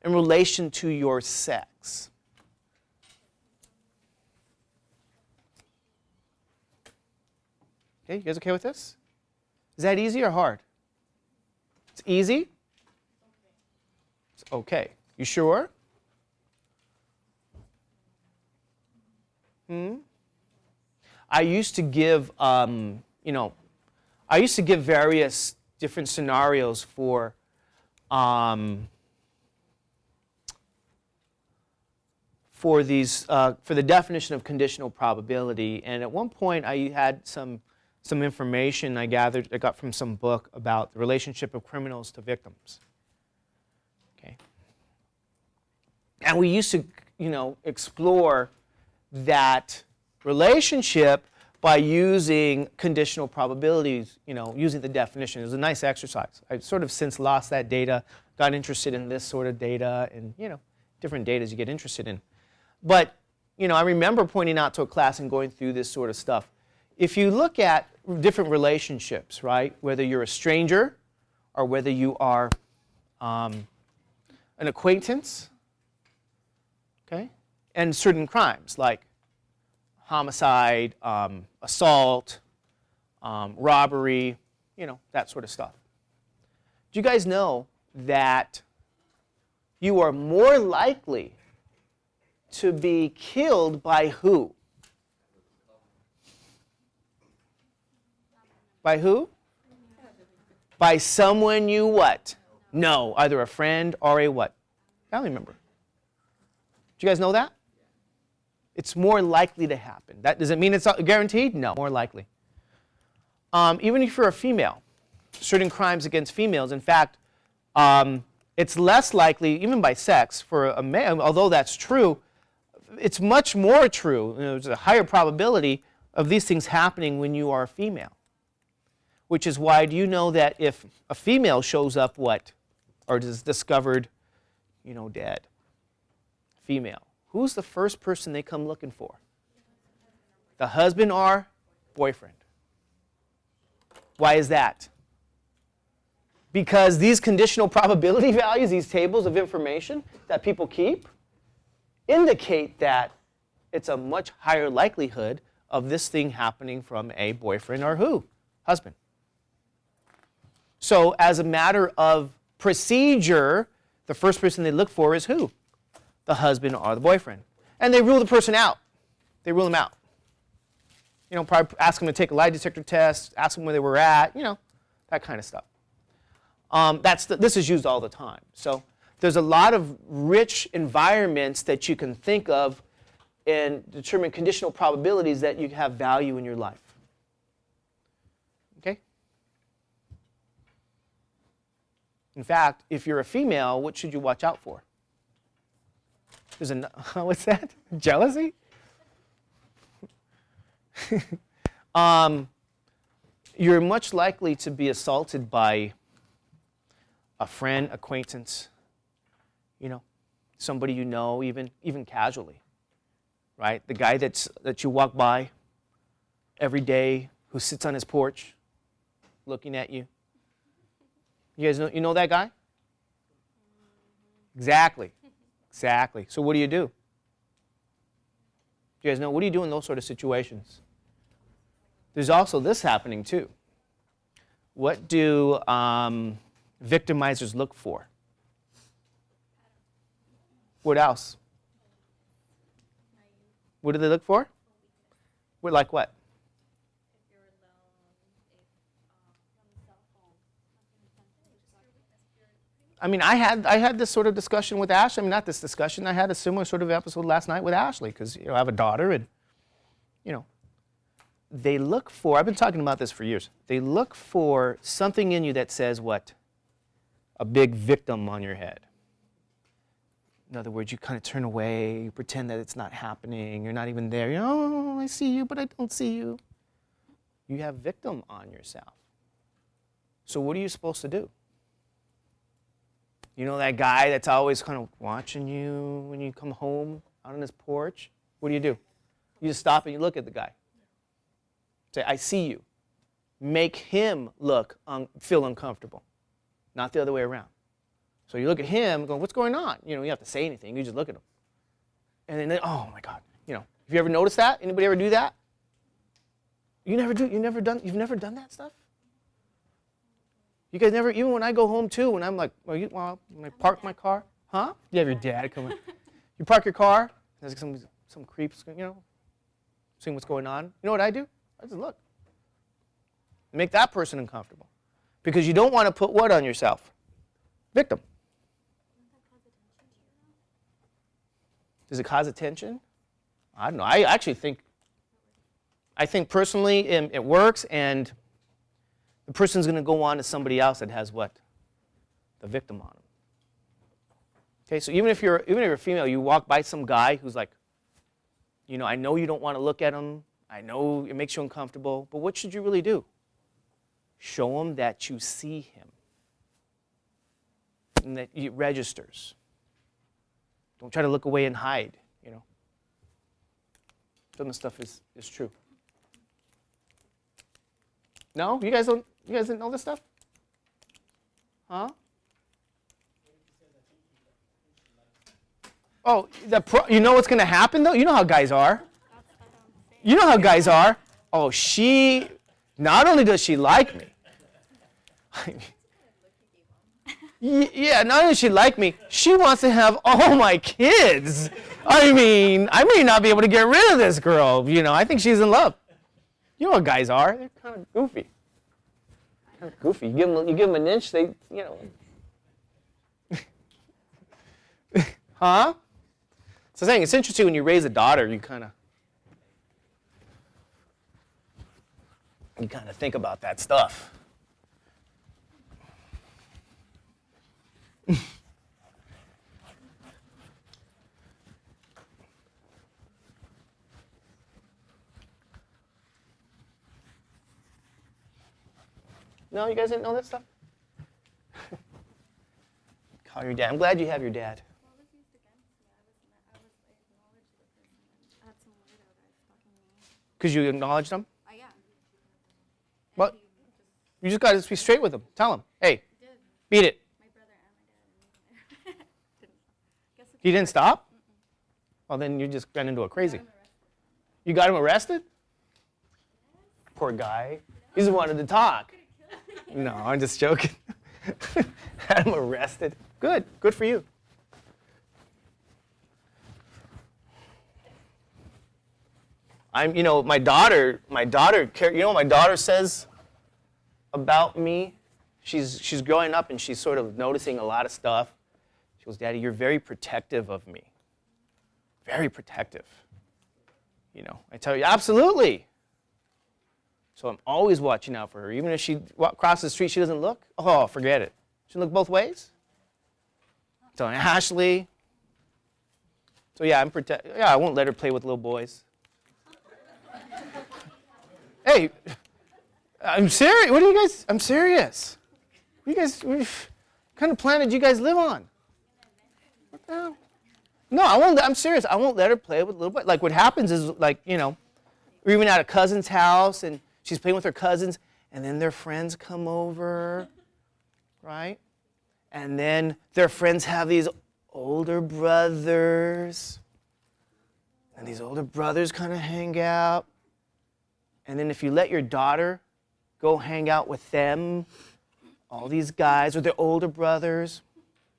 in relation to your sex. Okay, you guys okay with this? Is that easy or hard? It's easy? It's okay. You sure? I used to give, various different scenarios for the definition of conditional probability. And at one point, I had some some information I got from some book about the relationship of criminals to victims. Okay. And we used to, explore that relationship by using conditional probabilities, using the definition. It was a nice exercise. I've sort of since lost that data, got interested in this sort of data and, different data you get interested in. But, I remember pointing out to a class and going through this sort of stuff. If you look at different relationships, right, whether you're a stranger or whether you are an acquaintance, okay, and certain crimes like homicide, assault, robbery, that sort of stuff. Do you guys know that you are more likely to be killed by who? By who? By someone you what? Know, either a friend or a what? Family member. Do you guys know that? It's more likely to happen. That does it mean it's guaranteed? No, more likely. Even if you're a female, certain crimes against females, in fact, it's less likely, even by sex, for a male, although that's true, it's much more true, there's a higher probability of these things happening when you are a female. Which is why, do you know that if a female shows up or is discovered, dead, female, who's the first person they come looking for? The husband or boyfriend. Why is that? Because these conditional probability values, these tables of information that people keep, indicate that it's a much higher likelihood of this thing happening from a boyfriend or who? Husband. So as a matter of procedure, the first person they look for is who? The husband or the boyfriend. And they rule the person out. They rule them out. Probably ask them to take a lie detector test, ask them where they were at, that kind of stuff. This is used all the time. So there's a lot of rich environments that you can think of and determine conditional probabilities that you have value in your life. Okay? In fact, if you're a female, what should you watch out for? What's that? Jealousy? You're much likely to be assaulted by a friend, acquaintance, somebody even casually, right? The guy that you walk by every day who sits on his porch looking at you. You guys know that guy? Exactly. So what do? You guys know, what do you do in those sort of situations? There's also this happening too. What do victimizers look for? What else? What do they look for? Like what? If you're alone, on the cell phone, I mean, I had this sort of discussion with Ashley. I mean, not this discussion. I had a similar sort of episode last night with Ashley because I have a daughter, and they look for. I've been talking about this for years. They look for something in you that says what? A big victim on your head. In other words, you kind of turn away, you pretend that it's not happening. You're not even there. I see you, but I don't see you. You have victim on yourself. So what are you supposed to do? That guy that's always kind of watching you when you come home out on his porch? What do? You just stop and you look at the guy. Say, I see you. Make him feel uncomfortable, not the other way around. So you look at him going, what's going on? You have to say anything. You just look at him. And then, oh my God. Have you ever noticed that? Anybody ever do that? You've never done that stuff? You guys never, even when I go home too, when I'm like, when I park my car, huh? You have your dad come in. You park your car, there's some creeps, seeing what's going on. You know what I do? I just look. Make that person uncomfortable. Because you don't want to put what on yourself? Victim. Does it cause attention? I don't know. I actually think I think personally it works, and the person's going to go on to somebody else that has what? The victim on them. Okay, so even if you're a female, you walk by some guy who's like, you know, I know you don't want to look at him. I know it makes you uncomfortable, but what should you really do? Show him that you see him and that it registers. Don't try to look away and hide, you know. Some of the stuff is true. No? You guys didn't know this stuff? Huh? Oh, you know what's going to happen, though? You know how guys are. You know how guys are. Oh, not only does she like me. Yeah, not only does she like me, she wants to have all my kids. I mean, I may not be able to get rid of this girl. You know, I think she's in love. You know how guys are. They're kind of goofy. Kind of goofy. You give them an inch, they, you know. Huh? So I'm saying, it's interesting when you raise a daughter, you kind of think about that stuff. No, you guys didn't know this stuff? Call your dad. I'm glad you have your dad. What was used against me? I acknowledged the person and I had some weirdo that was stalking me. Because you acknowledged them? Yeah. What? You just got to be straight with them. Tell them, hey, Did. beat it. My brother and my dad. Didn't. Guess it's He didn't stop? Well, then you just ran into a crazy. You got him arrested? Poor guy. He just wanted to talk. No, I'm just joking. Had him arrested. Good. Good for you. My daughter, you know what my daughter says about me? She's growing up and she's sort of noticing a lot of stuff. She goes, Daddy, you're very protective of me. Very protective. You know, I tell you, absolutely. So I'm always watching out for her. Even if she crosses the street, she doesn't look. Oh, forget it. She look both ways. So Ashley. So yeah, I won't let her play with little boys. Hey, I'm serious. What are you guys? I'm serious. What kind of planet do you guys live on? What the hell? No, I won't. I'm serious. I won't let her play with little boys. Like what happens is, like, you know, we're even at a cousin's house and she's playing with her cousins, and then their friends come over, right? And then their friends have these older brothers, and these older brothers kind of hang out. And then if you let your daughter go hang out with them, all these guys with their older brothers,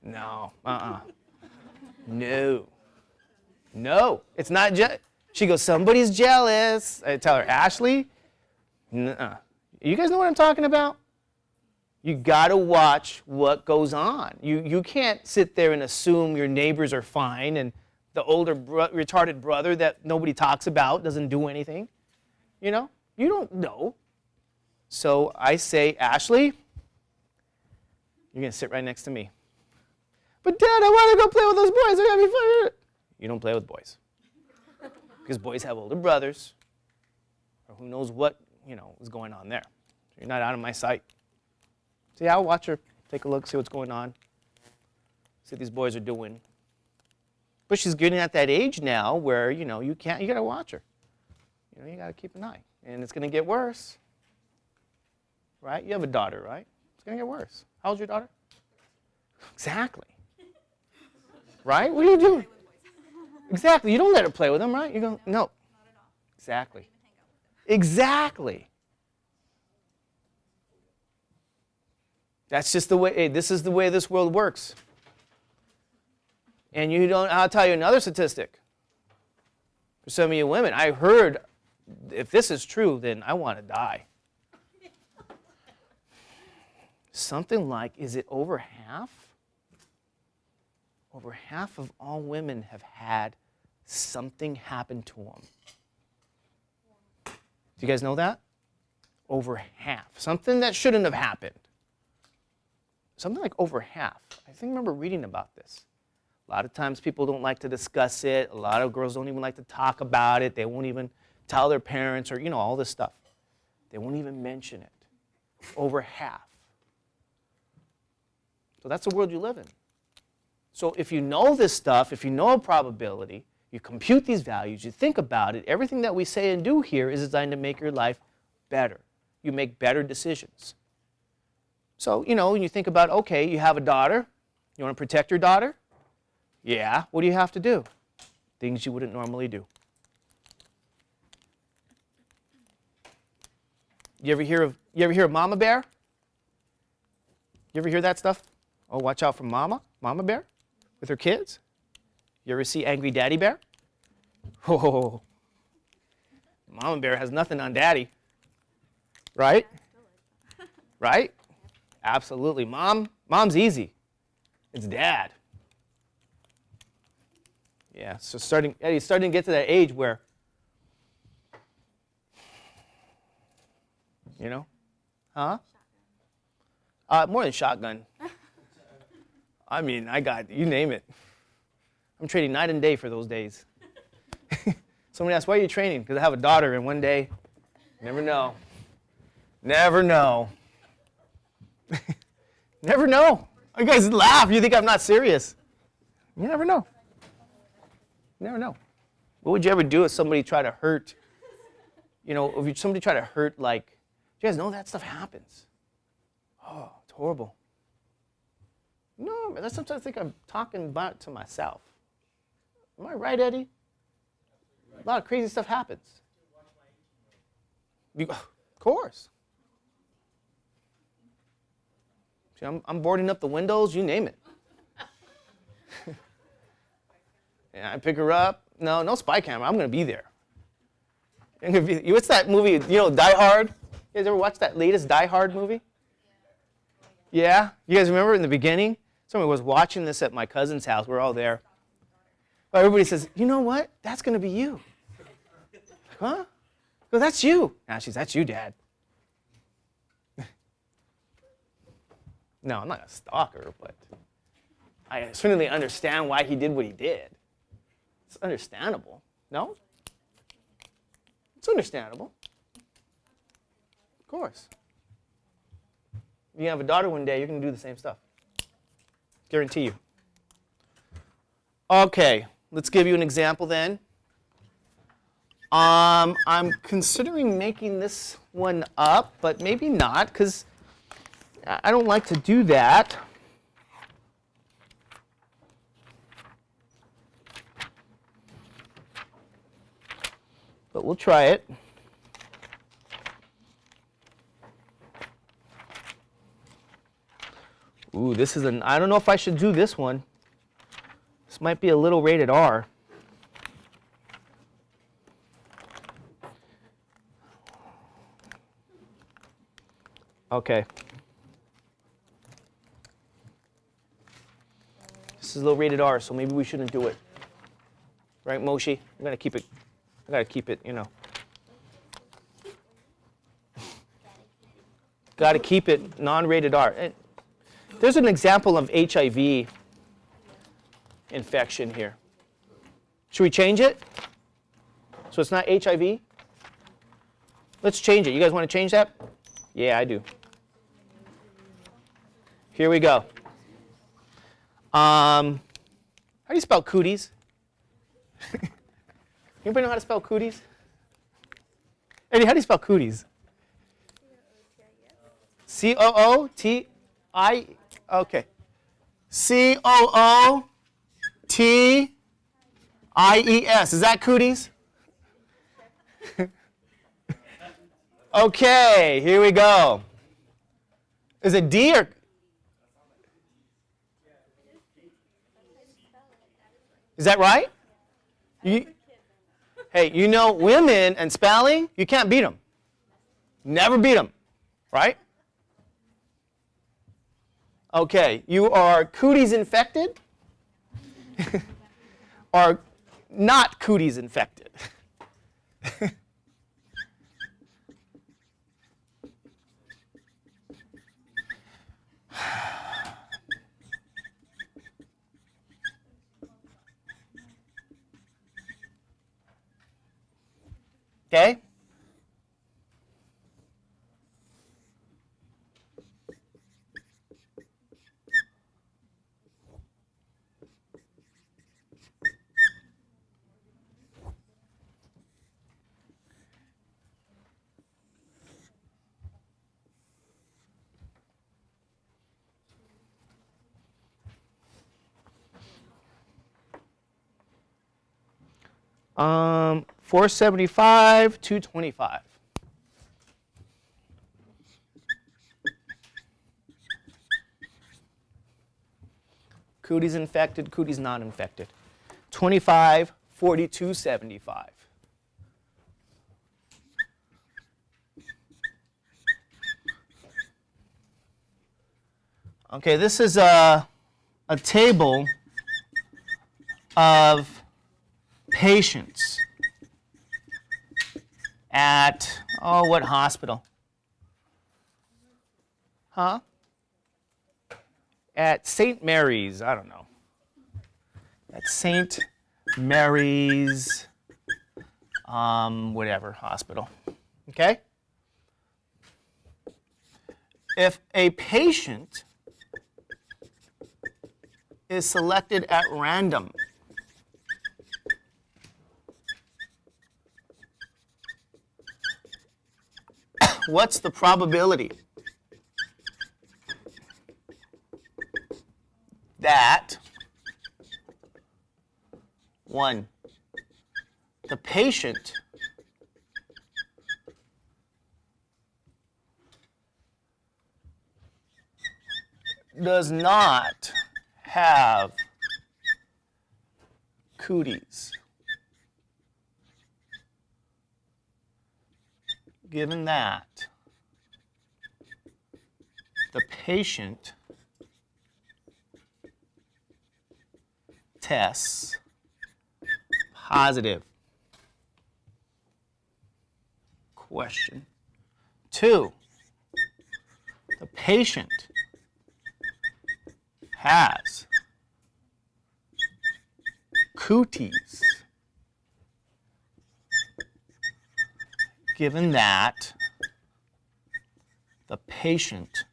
no, no, it's not just. She goes, somebody's jealous. I tell her, Ashley, nuh-uh. You guys know what I'm talking about? You got to watch what goes on. You can't sit there and assume your neighbors are fine and the older retarded brother that nobody talks about doesn't do anything. You know? You don't know. So I say, Ashley, you're going to sit right next to me. But Dad, I want to go play with those boys. They're going to be fun. You don't play with boys. Because boys have older brothers, or who knows what, you know, is going on there. So you're not out of my sight. So yeah, I'll watch her, take a look, see what's going on, see what these boys are doing. But she's getting at that age now where, you know, you got to watch her. You know, you got to keep an eye. And it's going to get worse. Right? You have a daughter, right? It's going to get worse. How old's your daughter? Exactly. Right? What are you doing? Exactly. You don't let her play with them, right? You go, no. Exactly. Exactly. That's just the way, hey, this is the way this world works. And I'll tell you another statistic. For some of you women, I heard, if this is true, then I want to die. Something like, is it over half? Over half of all women have had something happen to them. Do you guys know that? Over half. Something that shouldn't have happened. Something like over half. I think I remember reading about this. A lot of times people don't like to discuss it. A lot of girls don't even like to talk about it. They won't even tell their parents or, all this stuff. They won't even mention it. Over half. So that's the world you live in. So if you know this stuff, if you know a probability, you compute these values, you think about it, everything that we say and do here is designed to make your life better. You make better decisions. So, when you think about, okay, you have a daughter. You want to protect your daughter? Yeah. What do you have to do? Things you wouldn't normally do. You ever hear of Mama Bear? You ever hear that stuff? Oh, watch out for Mama Bear with her kids. You ever see Angry Daddy Bear? Oh, Mama Bear has nothing on Daddy. Right? Right? Absolutely. Mom's easy. It's Dad. Yeah, so Eddie's starting to get to that age where, huh? More than shotgun. I mean, I got, you name it. I'm trading night and day for those days. Somebody asked, why are you training? Because I have a daughter, and one day, never know. Never know. Never know. You guys laugh. You think I'm not serious. You never know. You never know. What would you ever do if somebody tried to hurt, if somebody tried to hurt, do you guys know that stuff happens? Oh, it's horrible. No, man, sometimes I think I'm talking about it to myself. Am I right, Eddie? A lot of crazy stuff happens. Of course. See, I'm boarding up the windows, you name it. And I pick her up. No spy camera. I'm going to be there. What's that movie, Die Hard? You guys ever watch that latest Die Hard movie? Yeah? You guys remember in the beginning? Somebody was watching this at my cousin's house. We're all there. Well, everybody says, you know what? That's going to be you. Huh? Well, that's you. That's you, Dad. No, I'm not a stalker, but I certainly understand why he did what he did. It's understandable. No? It's understandable. Of course. You have a daughter one day, you're going to do the same stuff. Guarantee you. Okay, let's give you an example then. I'm considering making this one up, but maybe not, because I don't like to do that. But we'll try it. Ooh, I don't know if I should do this one. This might be a little rated R. Okay. This is a little rated R, so maybe we shouldn't do it. Right, Moshi? I gotta keep it, Gotta keep it non-rated R. There's an example of HIV infection here. Should we change it? So it's not HIV? Let's change it. You guys want to change that? Yeah, I do. Here we go. How do you spell cooties? Anybody know how to spell cooties? Eddie, how do you spell cooties? C-O-O-T-I, okay. C-O-O-T-I-E-S. Is that cooties? Okay, here we go. Is it D or? Is that right? Hey, women and spelling, you can't beat them. Never beat them, right? Okay, you are cooties infected or not cooties infected? Okay? Um, 475, 225. Cooties infected, cooties not infected. 25, 42, 75. Okay, this is a table of patients at, oh, what hospital? Huh? At St. Mary's, I don't know. At St. Mary's, whatever, hospital. Okay? If a patient is selected at random, what's the probability that, one, the patient does not have cooties? Given that the patient tests positive. Question 2. The patient has cooties. Given that the patient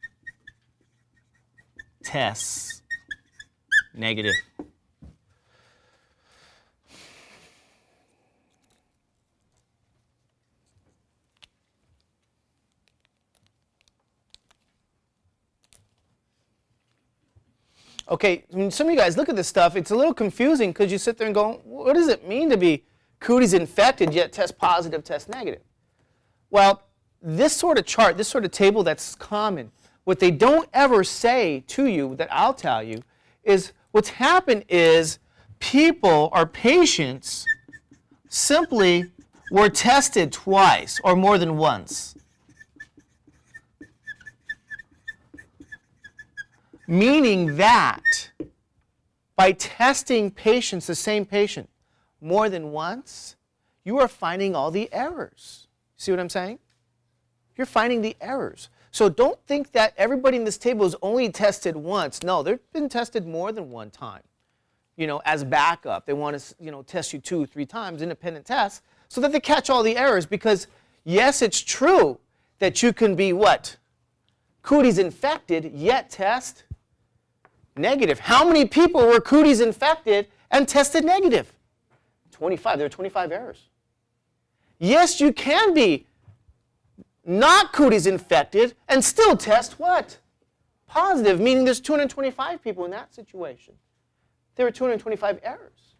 tests negative. Okay, when some of you guys look at this stuff, it's a little confusing because you sit there and go, what does it mean to be cooties infected yet test positive, test negative? Well, this sort of chart, this sort of table that's common, what they don't ever say to you that I'll tell you is what's happened is people or patients simply were tested twice or more than once. Meaning that by testing patients, the same patient, more than once, you are finding all the errors. See what I'm saying? You're finding the errors. So don't think that everybody in this table is only tested once. No, they've been tested more than one time. You know, as backup. They want to, test you 2 or 3 times, independent tests, so that they catch all the errors. Because, yes, it's true that you can be what? Cooties infected, yet test negative. How many people were cooties infected and tested negative? 25. There are 25 errors. Yes, you can be not cooties infected and still test what? Positive, meaning there's 225 people in that situation. There are 225 errors.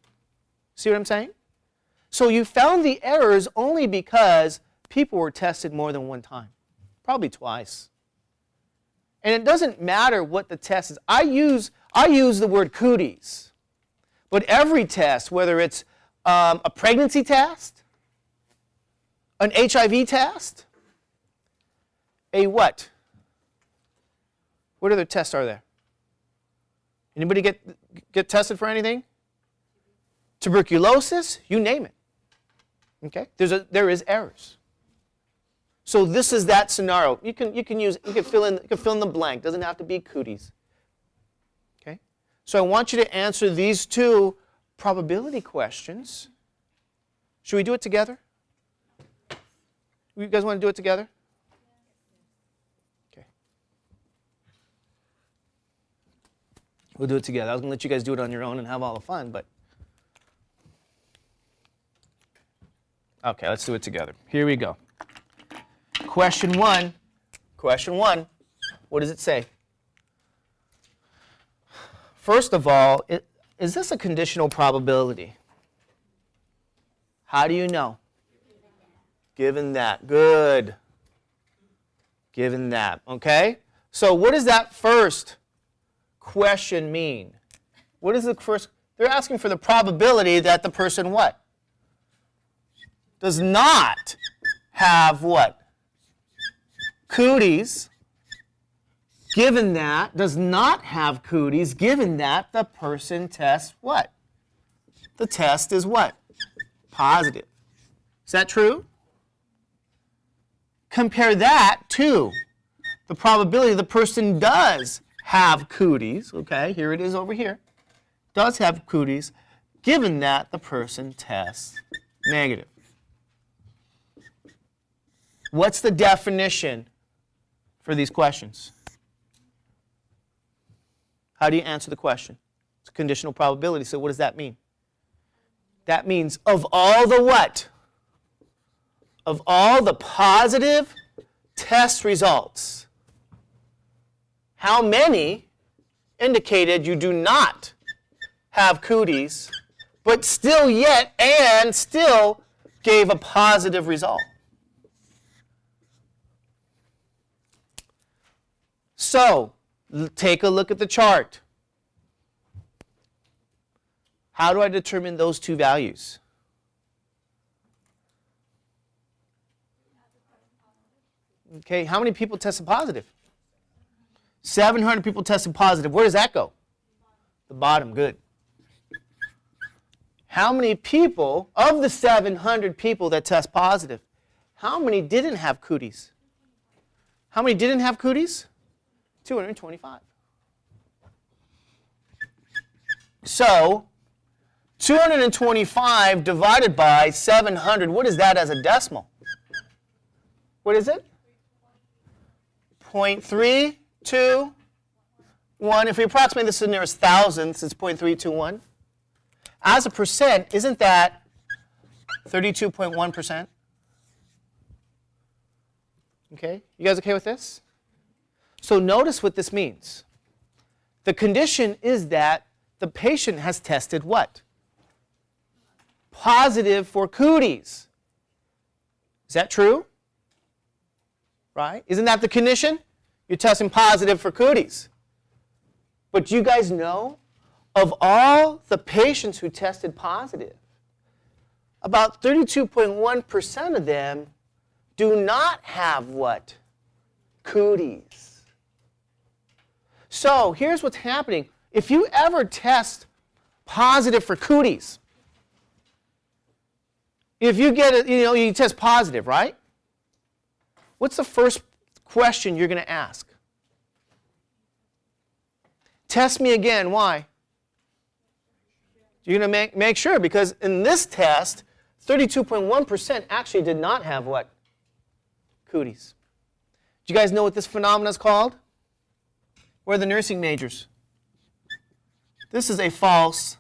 See what I'm saying? So you found the errors only because people were tested more than one time, probably twice. And it doesn't matter what the test is. I use the word cooties, but every test, whether it's a pregnancy test, an HIV test, a what? What other tests are there? Anybody get tested for anything? Tuberculosis, you name it. Okay? There is errors. So this is that scenario. You can fill in the blank. Doesn't have to be cooties. Okay? So I want you to answer these 2 probability questions. Should we do it together? You guys want to do it together? Okay. We'll do it together. I was going to let you guys do it on your own and have all the fun, but. Okay, let's do it together. Here we go. Question one. What does it say? First of all, is this a conditional probability? How do you know? Given that. Good. Given that. Okay? So what does that first question mean? What is the first? They're asking for the probability that the person what? Does not have what? Cooties. Given that, does not have cooties, given that the person tests what? The test is what? Positive. Is that true? Compare that to the probability the person does have cooties. Okay, here it is over here. Does have cooties, given that the person tests negative. What's the definition for these questions? How do you answer the question? It's a conditional probability, so what does that mean? That means of all the what? Of all the positive test results, how many indicated you do not have cooties, but still gave a positive result? So, take a look at the chart. How do I determine those two values? Okay, how many people tested positive? 700 people tested positive. Where does that go? The bottom, good. How many people, of the 700 people that test positive, how many didn't have cooties? How many didn't have cooties? 225. So, 225 divided by 700, what is that as a decimal? What is it? 0.321. If we approximate this in there as thousandths, it's 0.321. As a percent, isn't that 32.1%? Okay, you guys okay with this? So notice what this means. The condition is that the patient has tested what? Positive for cooties. Is that true? Right? Isn't that the condition? You're testing positive for cooties. But you guys know, of all the patients who tested positive, about 32.1% of them do not have what? Cooties. So here's what's happening. If you ever test positive for cooties, if you get it, you test positive, right? What's the first question you're going to ask? Test me again. Why? You're going to make sure, because in this test, 32.1% actually did not have what? Cooties. Do you guys know what this phenomenon is called? Where are the nursing majors? This is a false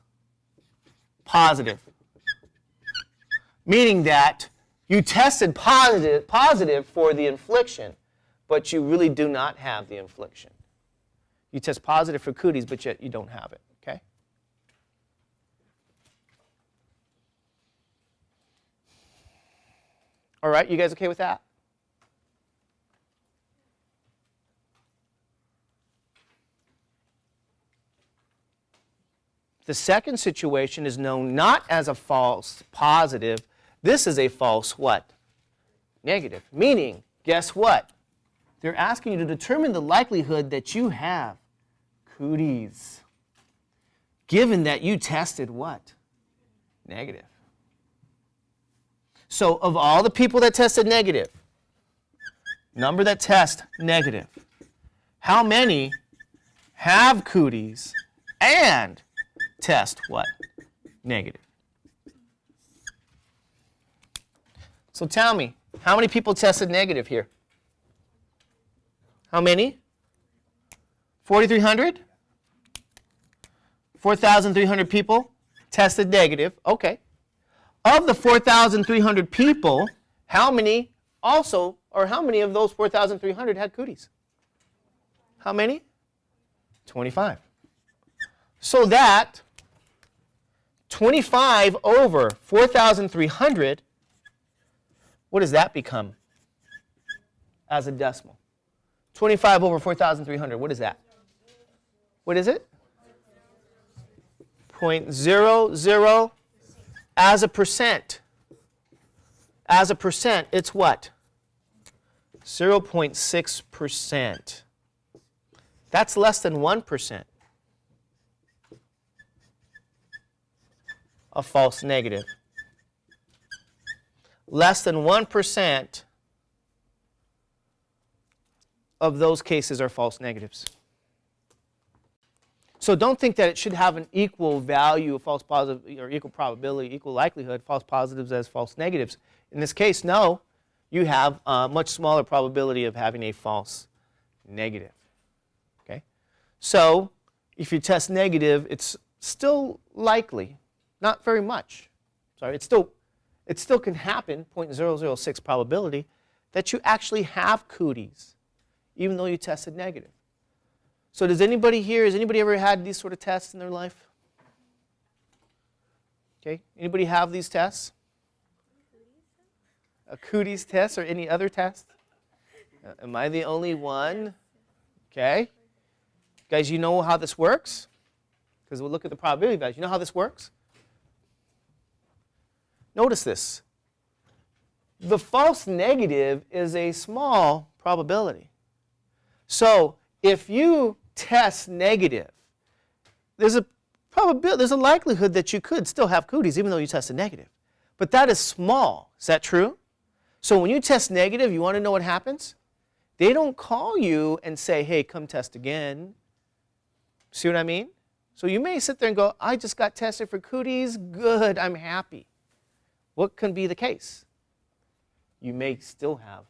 positive, meaning that you tested positive for the infliction, but you really do not have the infliction. You test positive for cooties, but yet you don't have it, okay? All right, you guys okay with that? The second situation is known not as a false positive. This is a false what? Negative. Meaning, guess what? They're asking you to determine the likelihood that you have cooties, given that you tested what? Negative. So of all the people that tested negative, number that test negative, how many have cooties and test what? Negative. So tell me, How many people tested negative here? How many? 4,300? 4,300 people tested negative. Okay. Of the 4,300 people, how many also, or how many of those 4,300 had cooties? How many? 25. So that 25 over 4,300, what does that become as a decimal? 25 over 4,300, what is that? What is it? 0.00 as a percent. As a percent, it's what? 0.6%. That's less than 1%. A false negative. Less than 1% of those cases are false negatives. So don't think that it should have an equal value of false positive or equal probability, equal likelihood, false positives as false negatives. In this case, no, you have a much smaller probability of having a false negative. Okay? So if you test negative, it's still likely, not very much. Sorry, it still can happen, 0.006 probability, that you actually have cooties, even though you tested negative. So does anybody here, has anybody ever had these sort of tests in their life? Okay, anybody have these tests? A cooties test or any other test? Am I the only one? Okay. Guys, you know how this works? Because we'll look at the probability values. You know how this works? Notice this. The false negative is a small probability. So if you test negative, there's a likelihood that you could still have cooties even though you tested negative. But that is small. Is that true? So when you test negative, you want to know what happens? They don't call you and say, hey, come test again. See what I mean? So you may sit there and go, I just got tested for cooties. Good, I'm happy. What can be the case? You may still have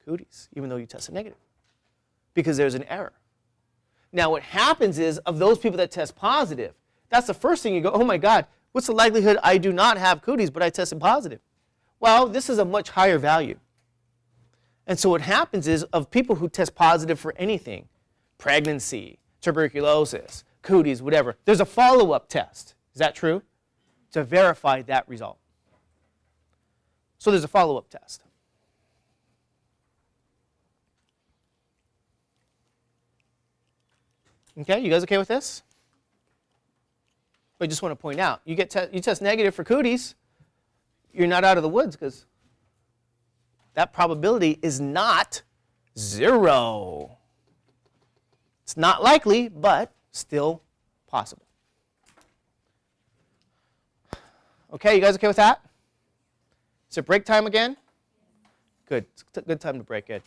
cooties even though you tested negative because there's an error. Now what happens is, of those people that test positive, that's the first thing you go, oh my God, what's the likelihood I do not have cooties but I tested positive? Well, this is a much higher value. And so what happens is, of people who test positive for anything, pregnancy, tuberculosis, cooties, whatever, there's a follow-up test. Is that true? To verify that result. So there's a follow-up test. Okay, you guys okay with this? But I just want to point out, you test negative for cooties, you're not out of the woods because that probability is not 0. It's not likely, but still possible. Okay, you guys okay with that? Is it break time again? Good. It's a good time to break. Good.